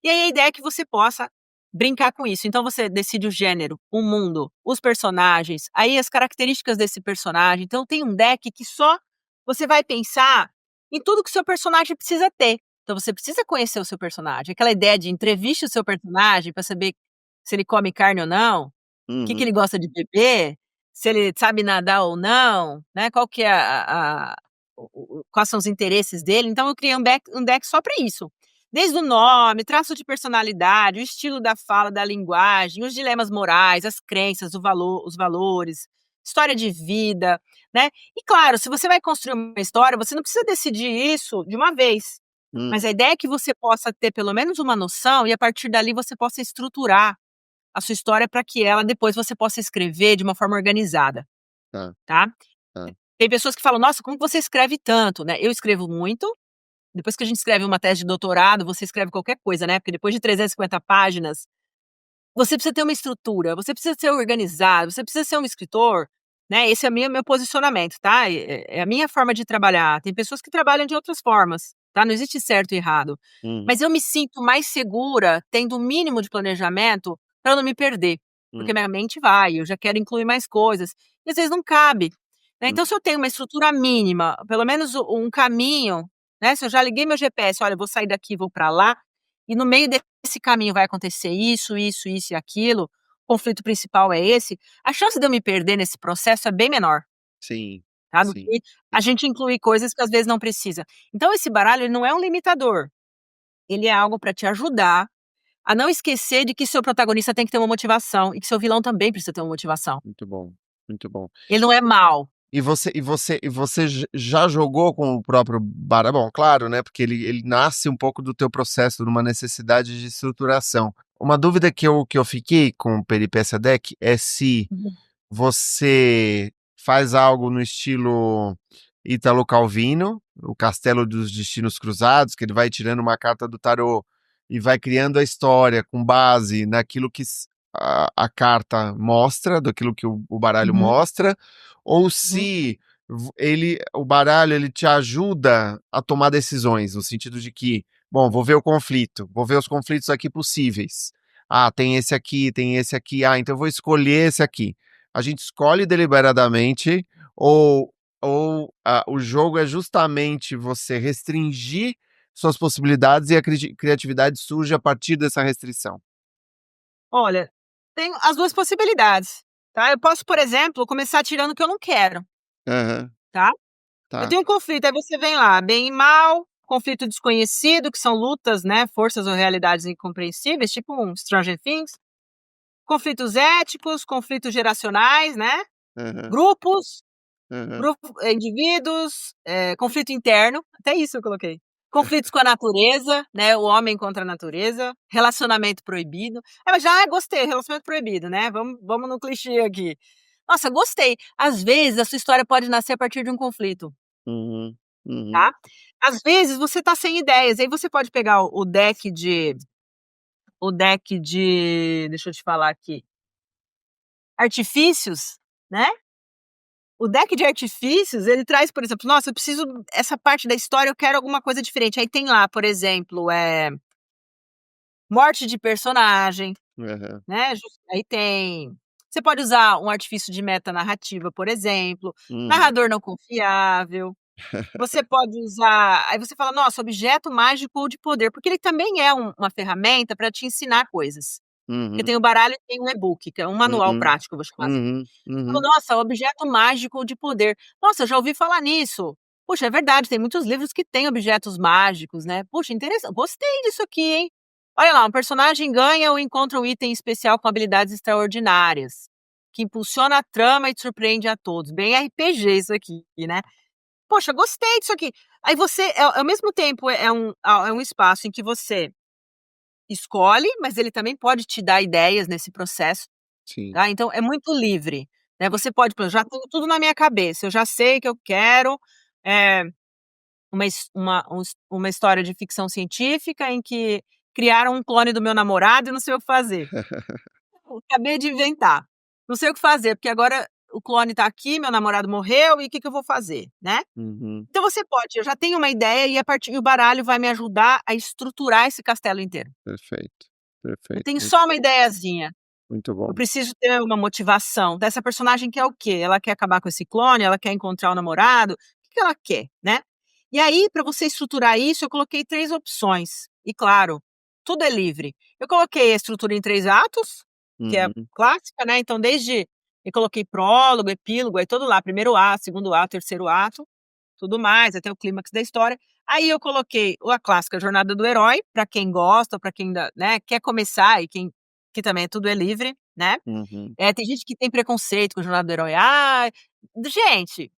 Speaker 2: E aí a ideia é que você possa brincar com isso. Então você decide o gênero, o mundo, os personagens, aí as características desse personagem. Então tem um deck que só você vai pensar em tudo que o seu personagem precisa ter. Então você precisa conhecer o seu personagem. Aquela ideia de entreviste o seu personagem para saber se ele come carne ou não, o que que
Speaker 1: uhum,
Speaker 2: ele gosta de beber, se ele sabe nadar ou não, né, qual que é quais são os interesses dele. Então eu criei um deck só para isso. Desde o nome, traço de personalidade, o estilo da fala, da linguagem, os dilemas morais, as crenças, os valores, história de vida, né. E claro, se você vai construir uma história, você não precisa decidir isso de uma vez, mas a
Speaker 1: uhum.
Speaker 2: ideia é que você possa ter pelo menos uma noção e a partir dali você possa estruturar a sua história para que ela depois você possa escrever de uma forma organizada,
Speaker 1: Tá,
Speaker 2: tá.
Speaker 1: tá.
Speaker 2: Tem pessoas que falam: "Nossa, como que você escreve tanto?", né. Eu escrevo muito, depois que a gente escreve uma tese de doutorado, você escreve qualquer coisa, né, porque depois de 350 páginas, você precisa ter uma estrutura, você precisa ser organizado, você precisa ser um escritor, né, esse é meu posicionamento, tá, é a minha forma de trabalhar. Tem pessoas que trabalham de outras formas, tá, não existe certo e errado.
Speaker 1: Uhum,
Speaker 2: Mas eu me sinto mais segura tendo o mínimo de planejamento para não me perder, porque
Speaker 1: hum,
Speaker 2: minha mente vai, eu já quero incluir mais coisas, e às vezes não cabe, né.
Speaker 1: hum,
Speaker 2: Então se eu tenho uma estrutura mínima, pelo menos um caminho, né, se eu já liguei meu GPS: "Olha, eu vou sair daqui e vou para lá", e no meio desse caminho vai acontecer isso, isso, isso e aquilo, o conflito principal é esse, a chance de eu me perder nesse processo é bem menor,
Speaker 1: sim,
Speaker 2: tá, do
Speaker 1: sim,
Speaker 2: que a gente incluir coisas que às vezes não precisa. Então esse baralho ele não é um limitador, ele é algo para te ajudar a não esquecer de que seu protagonista tem que ter uma motivação e que seu vilão também precisa ter uma motivação.
Speaker 1: muito bom, muito bom.
Speaker 2: Ele não é mau.
Speaker 1: E você já jogou com o próprio bom, claro, né, porque ele nasce um pouco do teu processo, numa necessidade de estruturação. Uma dúvida que eu fiquei com o Peripécia Deck é se
Speaker 2: Uhum,
Speaker 1: você faz algo no estilo Ítalo Calvino, o Castelo dos Destinos Cruzados, que ele vai tirando uma carta do tarô e vai criando a história com base naquilo que a carta mostra, daquilo que o baralho
Speaker 2: uhum,
Speaker 1: mostra, ou
Speaker 2: uhum.
Speaker 1: se o baralho ele te ajuda a tomar decisões, no sentido de que, bom, vou ver o conflito, vou ver os conflitos aqui possíveis. Ah, tem esse aqui, ah, então eu vou escolher esse aqui. A gente escolhe deliberadamente ou o jogo é justamente você restringir suas possibilidades e a criatividade surge a partir dessa restrição?
Speaker 2: Olha, tem as 2 possibilidades, tá. Eu posso, por exemplo, começar tirando o que eu não quero,
Speaker 1: Aham,
Speaker 2: tá. Eu
Speaker 1: tá.
Speaker 2: tenho um conflito, aí você vem lá, bem e mal, conflito desconhecido, que são lutas, né, forças ou realidades incompreensíveis, tipo um Stranger Things. Conflitos éticos, conflitos geracionais, né,
Speaker 3: Aham,
Speaker 2: grupos,
Speaker 3: aham.
Speaker 2: indivíduos, conflito interno, até isso eu coloquei. Conflitos com a natureza, né, o homem contra a natureza, relacionamento proibido. Mas já gostei, relacionamento proibido, né, vamos no clichê aqui. Nossa, gostei. Às vezes a sua história pode nascer a partir de um conflito,
Speaker 3: Uhum, uhum.
Speaker 2: tá. Às vezes você tá sem ideias, aí você pode pegar o deck de deixa eu te falar aqui, artifícios, né. O deck de artifícios, ele traz, por exemplo, nossa, eu preciso essa parte da história, eu quero alguma coisa diferente. Aí tem lá, por exemplo, morte de personagem,
Speaker 3: Aham.
Speaker 2: né, aí tem você pode usar um artifício de metanarrativa, por exemplo,
Speaker 3: Uhum.
Speaker 2: narrador não confiável, você pode usar aí você fala: "Nossa, objeto mágico ou de poder", porque ele também é uma ferramenta para te ensinar coisas. Porque
Speaker 3: Uhum.
Speaker 2: tem o baralho e tem um e-book, que é um manual
Speaker 3: Uhum.
Speaker 2: prático, eu vou chamar assim.
Speaker 3: Uhum.
Speaker 2: Falou:
Speaker 3: Uhum.
Speaker 2: "Nossa, objeto mágico de poder. Nossa, eu já ouvi falar nisso. Puxa, é verdade, tem muitos livros que têm objetos mágicos, né. Puxa, interessante, gostei disso aqui, hein. Olha lá, um personagem ganha ou encontra um item especial com habilidades extraordinárias, que impulsiona a trama e surpreende a todos". Bem RPG isso aqui, né. Poxa, gostei disso aqui. Aí você ao mesmo tempo é um espaço em que você escolhe, mas ele também pode te dar ideias nesse processo.
Speaker 3: Sim.
Speaker 2: Tá, então é muito livre, né, você pode, por exemplo, já tenho tudo na minha cabeça, eu já sei que eu quero, eh, uma história de ficção científica em que criaram um clone do meu namorado e não sei o que fazer. Eu acabei de inventar, não sei o que fazer, porque agora o clone tá aqui, meu namorado morreu e o que que eu vou fazer, né.
Speaker 3: Uhum.
Speaker 2: Então você pode eu já tenho uma ideia e a partir e o baralho vai me ajudar a estruturar esse castelo inteiro.
Speaker 3: Perfeito,
Speaker 2: Eu
Speaker 3: perfeito.
Speaker 2: tenho
Speaker 3: Muito
Speaker 2: só uma ideiazinha.
Speaker 3: muito
Speaker 2: Eu
Speaker 3: bom.
Speaker 2: preciso ter uma motivação. Dessa personagem quer o quê? Ela quer acabar com esse clone? Ela quer encontrar o namorado? O que que ela quer, né? E aí, para você estruturar isso, eu coloquei 3 opções. E claro, tudo é livre. Eu coloquei a estrutura em 3 atos, que é
Speaker 3: Uhum.
Speaker 2: clássica, né, então desde eu coloquei prólogo, epílogo, aí todo lá, primeiro ato, segundo ato, terceiro ato, tudo mais, até o clímax da história. Aí eu coloquei a clássica jornada do herói, para quem gosta, para quem ainda, né, quer começar e quem que também tudo é livre, né.
Speaker 3: Uhum.
Speaker 2: Tem gente que tem preconceito com a jornada do herói. "Ah", gente,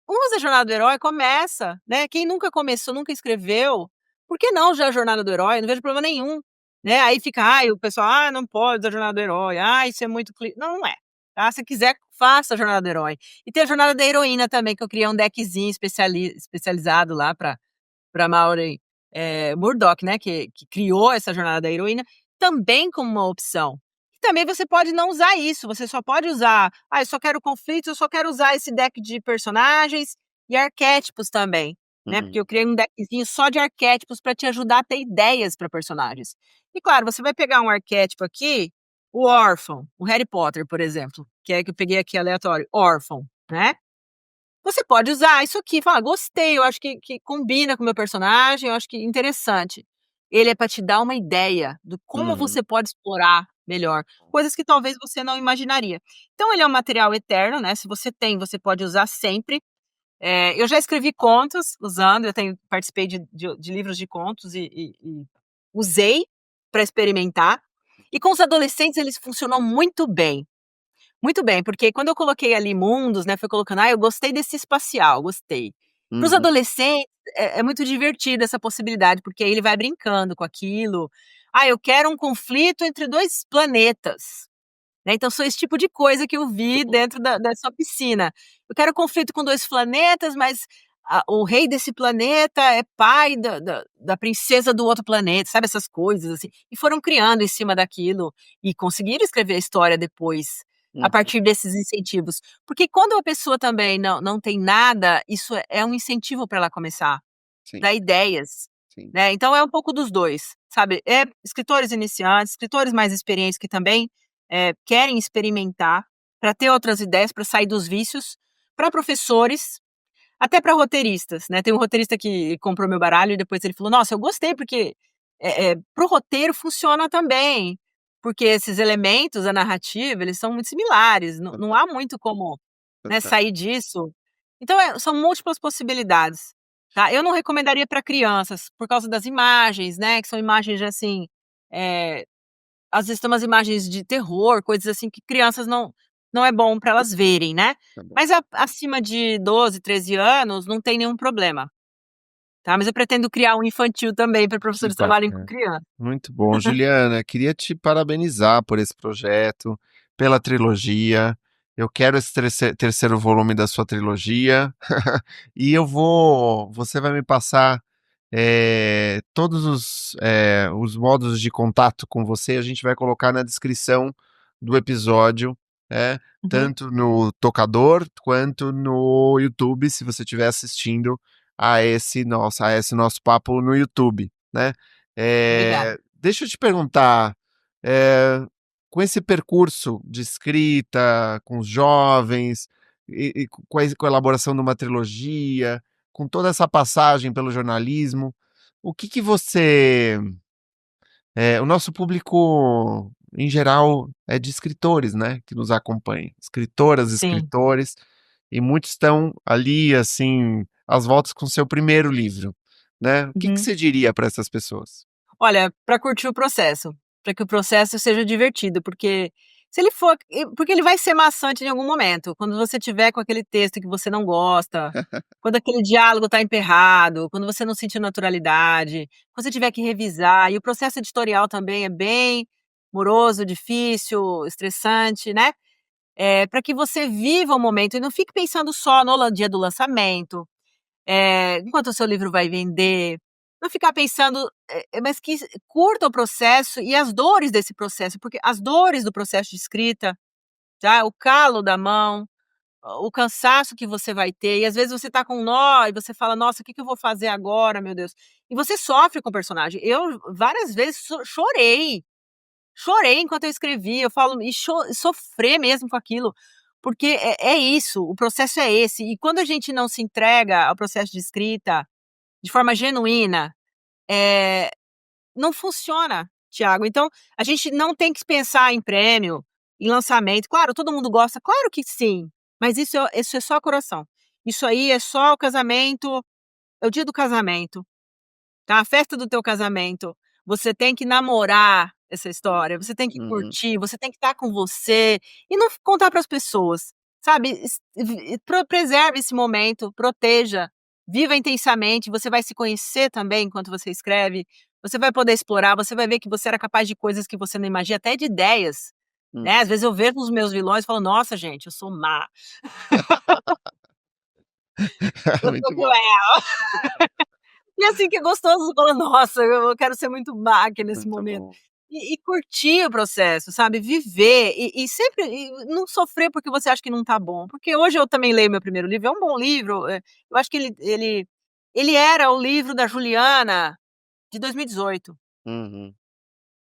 Speaker 2: usa a jornada do herói, começa, né, quem nunca começou, nunca escreveu, por que não usar a jornada do herói? Não vejo problema nenhum, né, aí fica, ai, o pessoal: "Ah, não pode usar a jornada do herói. Ah, isso é muito Não, não é, tá, se quiser, faça a jornada do herói. E tem a jornada da heroína também, que eu criei um deckzinho especializado lá pra Maureen, Murdock, né, que criou essa jornada da heroína, também como uma opção. E também você pode não usar isso, você só pode usar: "Ah, eu só quero conflitos, eu só quero usar esse deck de personagens e arquétipos também", né, porque
Speaker 3: Uhum.
Speaker 2: eu criei um deckzinho só de arquétipos para te ajudar a ter ideias para personagens. E claro, você vai pegar um arquétipo aqui, o órfão, o Harry Potter, por exemplo, que é que eu peguei aqui aleatório, órfão, né. Você pode usar isso aqui, falar: "Gostei, eu acho que combina com o meu personagem, eu acho que interessante". Ele é para te dar uma ideia do como
Speaker 3: Uhum.
Speaker 2: você pode explorar melhor, coisas que talvez você não imaginaria. Então ele é um material eterno, né, se você tem, você pode usar sempre. Eu já escrevi contos usando, eu participei de livros de contos e usei para experimentar. E com os adolescentes eles funcionam muito bem. Muito bem, porque quando eu coloquei ali mundos, né, fui colocando: "Ah, eu gostei desse espacial, gostei". Para os
Speaker 3: Uhum.
Speaker 2: adolescentes é muito divertido essa possibilidade, porque aí ele vai brincando com aquilo. "Ah, eu quero um conflito entre 2 planetas", né, então são esse tipo de coisa que eu vi dentro da sua piscina. "Eu quero conflito com 2 planetas, mas o rei desse planeta é pai da princesa do outro planeta", sabe, essas coisas, assim. E foram criando em cima daquilo e conseguiram escrever a história depois, a
Speaker 3: Uhum.
Speaker 2: partir desses incentivos. Porque quando a pessoa também não tem nada, isso é um incentivo para ela começar,
Speaker 3: Sim,
Speaker 2: dá ideias,
Speaker 3: sim.
Speaker 2: né, então é um pouco dos 2, sabe. Escritores iniciantes, escritores mais experientes que também, querem experimentar, para ter outras ideias, para sair dos vícios, para professores, até para roteiristas, né, tem um roteirista que comprou meu baralho e depois ele falou: "Nossa, eu gostei porque, para o roteiro funciona também, porque esses elementos da narrativa, eles são muito similares, não há
Speaker 3: Fantástico,
Speaker 2: muito como, né,
Speaker 3: fantástico.
Speaker 2: sair disso". Então são múltiplas possibilidades. tá? Eu não recomendaria para crianças, por causa das imagens, né, que são imagens, assim, às vezes tem umas imagens de terror, coisas assim que crianças não é bom para elas verem, né.
Speaker 3: Tá bom.
Speaker 2: Mas acima de 12, 13 anos não tem nenhum problema, tá. Mas eu pretendo criar um infantil também para
Speaker 1: Que
Speaker 2: professores trabalhem com
Speaker 1: bacana.
Speaker 2: criança.
Speaker 1: Muito bom. Juliana, queria te parabenizar por esse projeto, pela trilogia. Eu quero esse terceiro volume da sua trilogia. E você vai me passar todos os modos de contato com você, a gente vai colocar na descrição do episódio, né?
Speaker 2: Uhum.
Speaker 1: Tanto no tocador quanto no YouTube, se você estiver assistindo a esse nosso papo no YouTube, né?
Speaker 2: Obrigada.
Speaker 1: Deixa eu te perguntar, eh, com esse percurso de escrita, com os jovens, e com a elaboração de uma trilogia, com toda essa passagem pelo jornalismo, o que que você o nosso público, em geral, é de escritores, né, que nos acompanha. Escritoras,
Speaker 2: Sim.
Speaker 1: escritores, e muitos estão ali, assim, às voltas com o seu primeiro livro, né. O que que
Speaker 2: Uhum.
Speaker 1: você diria para essas pessoas?
Speaker 2: Olha, para curtir o processo, para que o processo seja divertido, porque se ele for porque ele vai ser maçante em algum momento, quando você tiver com aquele texto que você não gosta, quando aquele diálogo está emperrado, quando você não sentir naturalidade, quando você tiver que revisar, e o processo editorial também é bem moroso, difícil, estressante, né, para que você viva o momento e não fique pensando só no dia do lançamento, enquanto o seu livro vai vender, não ficar pensando, mas que curta o processo e as dores desse processo, porque as dores do processo de escrita, tá, o calo da mão, o cansaço que você vai ter, e às vezes você tá com um nó e você fala: "Nossa, o que que eu vou fazer agora, meu Deus?". E você sofre com o personagem. Eu várias vezes chorei enquanto eu escrevia, eu falo e sofrer mesmo com aquilo, porque é isso, o processo é esse, e quando a gente não se entrega ao processo de escrita de forma genuína, eh, não funciona, Thiago. Então, a gente não tem que pensar em prêmio, em lançamento. Claro, todo mundo gosta, claro que sim, mas isso é só coração. Isso aí é só o casamento, é o dia do casamento, tá, a festa do teu casamento. Você tem que namorar essa história, você tem que
Speaker 3: Uhum,
Speaker 2: curtir, você tem que estar com você e não contar para as pessoas, sabe. Preserve esse momento, proteja, viva intensamente, você vai se conhecer também enquanto você escreve, você vai poder explorar, você vai ver que você era capaz de coisas que você não imagina, até de ideias,
Speaker 3: hum.
Speaker 2: né. Às vezes eu vejo os meus vilões e falo: "Nossa gente, eu sou má, eu sou
Speaker 1: Muito bom.
Speaker 2: cruel". E assim que é gostoso, você fala: "Nossa, eu quero ser muito má aqui nesse
Speaker 3: Muito
Speaker 2: momento".
Speaker 3: bom.
Speaker 2: E curtir o processo, sabe, viver e sempre não sofrer porque você acha que não tá bom, porque hoje eu também leio meu primeiro livro, é um bom livro, eu acho que ele era o livro da Juliana de 2018.
Speaker 3: Uhum,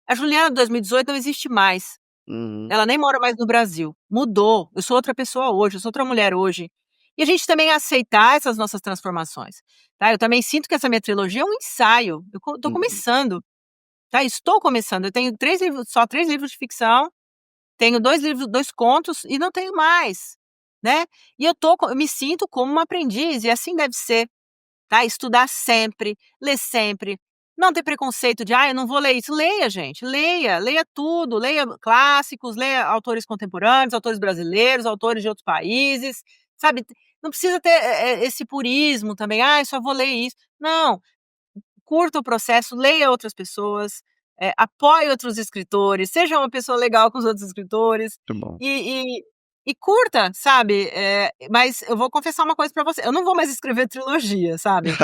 Speaker 2: A Juliana de 2018 não existe mais,
Speaker 3: uhum,
Speaker 2: ela nem mora mais no Brasil, mudou, eu sou outra pessoa hoje, eu sou outra mulher hoje. E a gente também aceitar essas nossas transformações, tá. Eu também sinto que essa minha trilogia é um ensaio, eu tô
Speaker 3: uhum,
Speaker 2: começando. Tá, estou começando, eu tenho 3 livros, só 3 livros de ficção, tenho 2 livros, 2 contos e não tenho mais, né. E eu me sinto como uma aprendiz e assim deve ser, tá. Estudar sempre, ler sempre, não ter preconceito de: "Ah, eu não vou ler isso", leia gente, leia tudo, leia clássicos, leia autores contemporâneos, autores brasileiros, autores de outros países, sabe. Não precisa ter, esse purismo também: "Ah, eu só vou ler isso", não. Curta o processo, leia outras pessoas, apoie outros escritores, seja uma pessoa legal com os outros escritores
Speaker 3: muito bom.
Speaker 2: e e e curta, sabe. Mas eu vou confessar uma coisa pra você, eu não vou mais escrever trilogia, sabe.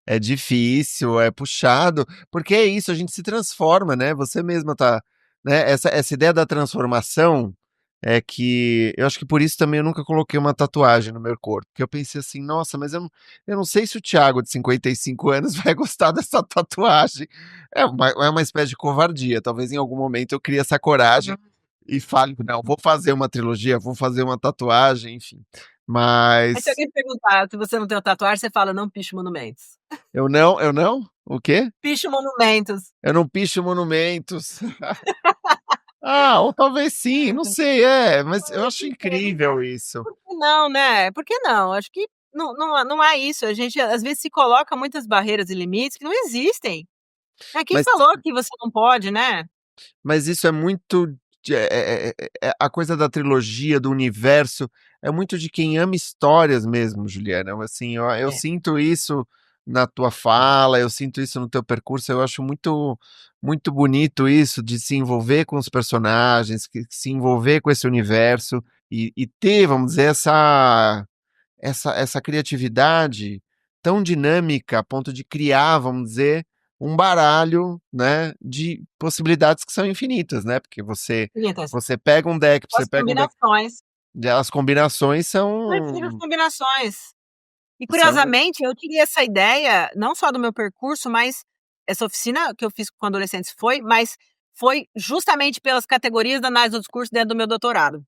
Speaker 1: É difícil, é puxado, porque é isso, a gente se transforma, né, você mesma tá, né, essa ideia da transformação, é que eu acho que por isso também eu nunca coloquei uma tatuagem no meu corpo, porque eu pensei assim: "Nossa, mas eu não sei se o Thiago de 55 anos vai gostar dessa tatuagem". É uma espécie de covardia, talvez em algum momento eu crie essa coragem
Speaker 2: Uhum.
Speaker 1: e fale: "Não, vou fazer uma trilogia, vou fazer uma tatuagem", enfim.
Speaker 2: Mas se
Speaker 1: Mas
Speaker 2: alguém perguntar se você não tem uma tatuagem, você fala: "Não piche monumentos".
Speaker 1: eu não? O quê?
Speaker 2: Piche monumentos.
Speaker 1: Eu não picho monumentos. Ah, ou talvez sim, não sei, mas eu
Speaker 2: Ai,
Speaker 1: acho
Speaker 2: que pena.
Speaker 1: incrível isso.
Speaker 2: Por que não, né, por que não? Acho que não há isso, a gente às vezes se coloca muitas barreiras e limites que não existem. Quem
Speaker 1: Mas
Speaker 2: falou que você não pode, né?
Speaker 1: Mas isso é muito a coisa da trilogia, do universo, é muito de quem ama histórias mesmo, Juliana. Assim, eu
Speaker 2: É.
Speaker 1: sinto isso na tua fala, eu sinto isso no teu percurso, eu acho muito bonito isso de se envolver com os personagens, se envolver com esse universo e ter, vamos dizer, essa criatividade tão dinâmica a ponto de criar, vamos dizer, um baralho, né, de possibilidades que são infinitas, né? Porque
Speaker 2: Infinitas.
Speaker 1: você pega um deck, você
Speaker 2: As
Speaker 1: pega um deck,
Speaker 2: combinações,
Speaker 1: as combinações
Speaker 2: são infinitas
Speaker 1: são
Speaker 2: combinações. E
Speaker 1: são
Speaker 2: curiosamente, eu tive essa ideia, não só do meu percurso, mas essa oficina que eu fiz com adolescentes mas foi justamente pelas categorias da análise do discurso dentro do meu doutorado.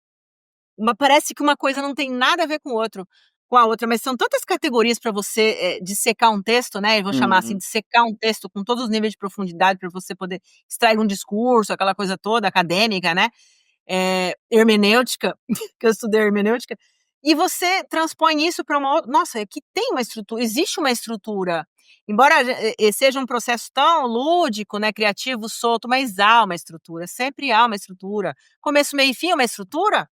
Speaker 2: Parece que uma coisa não tem nada a ver com a outra, mas são tantas categorias para você dissecar um texto, né? Eu vou chamar assim,
Speaker 3: Uhum.
Speaker 2: dissecar um texto com todos os níveis de profundidade para você poder extrair um discurso, aquela coisa toda acadêmica, né? Hermenêutica, que eu estudei hermenêutica, e você transpõe isso para uma outra. Nossa, é que tem uma estrutura, existe uma estrutura. Embora seja um processo tão lúdico, né, criativo, solto, mas há uma estrutura, sempre há uma estrutura. Começo, meio e fim é uma estrutura?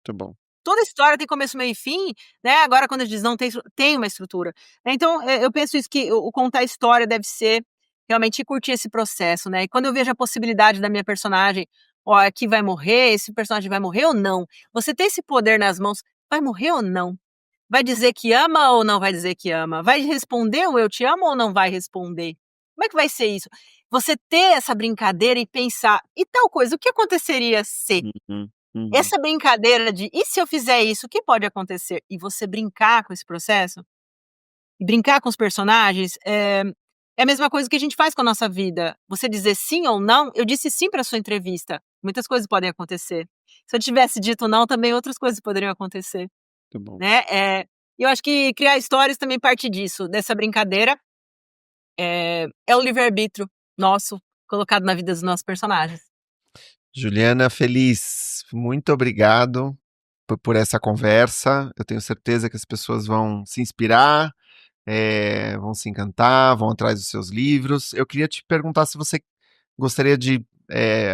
Speaker 3: Muito bom.
Speaker 2: Toda história tem começo, meio e fim, né? Agora, quando a gente diz não tem, tem uma estrutura. Então, eu penso isso que o contar história deve ser realmente curtir esse processo, né? E quando eu vejo a possibilidade da minha personagem, ó, aqui vai morrer, esse personagem vai morrer ou não? Você tem esse poder nas mãos, vai morrer ou não? Vai dizer que ama ou não vai dizer que ama? Vai responder o eu te amo ou não vai responder? Como é que vai ser isso? Você ter essa brincadeira e pensar, e tal coisa, o que aconteceria se?
Speaker 3: Uhum, uhum.
Speaker 2: Essa brincadeira de: "E se eu fizer isso, o que pode acontecer?" E você brincar com esse processo, e brincar com os personagens, é a mesma coisa que a gente faz com a nossa vida. Você dizer sim ou não, eu disse sim para sua entrevista, muitas coisas podem acontecer. Se eu tivesse dito não, também outras coisas poderiam acontecer,
Speaker 3: Muito bom.
Speaker 2: né. Eu acho que criar histórias também parte disso, dessa brincadeira, é o livre-arbítrio nosso, colocado na vida dos nossos personagens.
Speaker 1: Juliana, feliz. Muito obrigado por essa conversa. Eu tenho certeza que as pessoas vão se inspirar, vão se encantar, vão atrás dos seus livros. Eu queria te perguntar se você gostaria de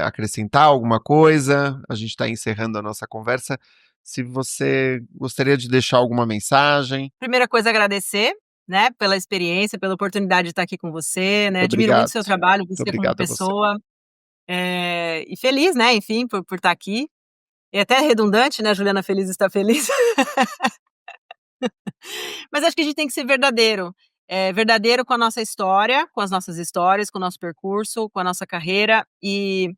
Speaker 1: acrescentar alguma coisa. A gente está encerrando a nossa conversa. Se você gostaria de deixar alguma mensagem.
Speaker 2: Primeira coisa, agradecer, né, pela experiência, pela oportunidade de estar aqui com você, né,
Speaker 1: Muito
Speaker 2: admiro muito o
Speaker 1: obrigado.
Speaker 2: seu trabalho,
Speaker 1: Muito
Speaker 2: você como
Speaker 1: obrigado a você.
Speaker 2: pessoa, e feliz, né, enfim, por estar aqui. É até redundante, né, Juliana feliz está feliz. Mas acho que a gente tem que ser verdadeiro, verdadeiro com a nossa história, com as nossas histórias, com o nosso percurso, com a nossa carreira e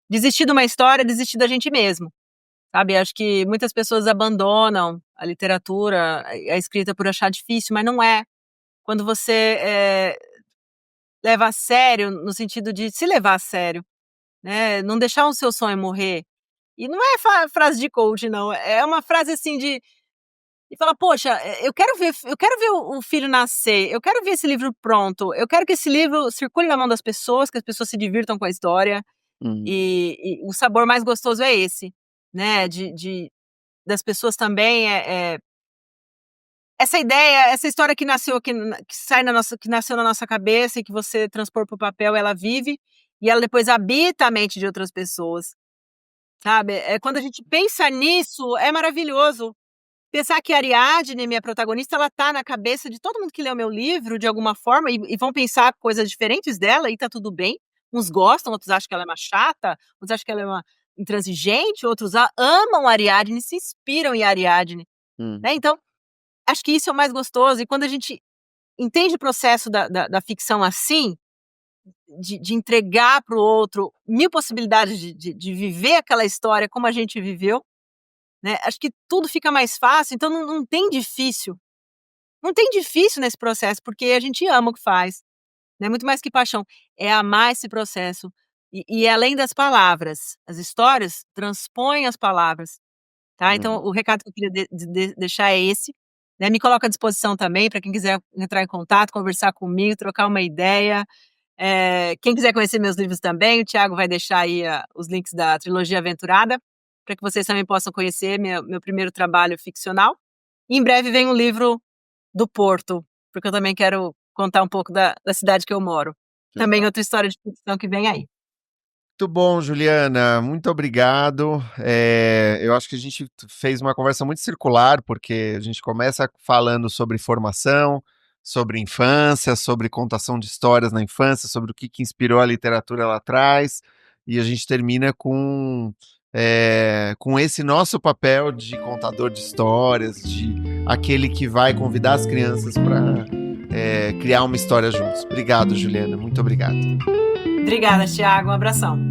Speaker 2: desistir de uma história, desistir da gente mesmo, sabe. Acho que muitas pessoas abandonam a literatura, a escrita por achar difícil, mas não é. Quando você, leva a sério, no sentido de se levar a sério, né, não deixar o seu sonho morrer. E não é frase de coach não, é uma frase assim de falar: "Poxa, eu quero ver o filho nascer, eu quero ver esse livro pronto, eu quero que esse livro circule na mão das pessoas, que as pessoas se divirtam com a história",
Speaker 3: Uhum,
Speaker 2: e o sabor mais gostoso é esse, né, de das pessoas também, essa ideia, essa história que nasceu aqui que sai na nossa que nasceu na nossa cabeça e que você transpor para o papel, ela vive, e ela depois habita a mente de outras pessoas, sabe. Quando a gente pensa nisso, é maravilhoso. Pensar que a Ariadne, minha protagonista, ela tá na cabeça de todo mundo que lê o meu livro, de alguma forma, e vão pensar coisas diferentes dela e tá tudo bem. Uns gostam, outros acham que ela é uma chata, outros acham que ela é uma intransigente, outros amam a Ariadne, se inspiram em Ariadne,
Speaker 3: hum,
Speaker 2: né. Então, acho que isso é o mais gostoso, e quando a gente entende o processo da ficção assim, de entregar para o outro 1000 possibilidades de viver aquela história como a gente viveu, né, acho que tudo fica mais fácil, então não tem difícil. Não tem difícil nesse processo, porque a gente ama o que faz, né, muito mais que paixão, é amar esse processo. E além das palavras, as histórias transpõem as palavras, tá. Então
Speaker 3: uhum.
Speaker 2: o recado que eu queria deixar é esse, né, me coloco à disposição também para quem quiser entrar em contato, conversar comigo, trocar uma ideia. Quem quiser conhecer meus livros também, o Thiago vai deixar aí os links da trilogia Aventurada, para que vocês também possam conhecer meu primeiro trabalho ficcional. E em breve vem um livro do Porto, porque eu também quero contar um pouco da cidade que eu moro. Também outra história de ficção que vem aí.
Speaker 1: Muito bom, Juliana, muito obrigado. Eu acho que a gente fez uma conversa muito circular, porque a gente começa falando sobre formação, sobre infância, sobre contação de histórias na infância, sobre o que inspirou a literatura lá atrás, e a gente termina com esse nosso papel de contador de histórias, de aquele que vai convidar as crianças para criar uma história juntos. Obrigado, Juliana, muito obrigado.
Speaker 2: Obrigada, Thiago, um abração.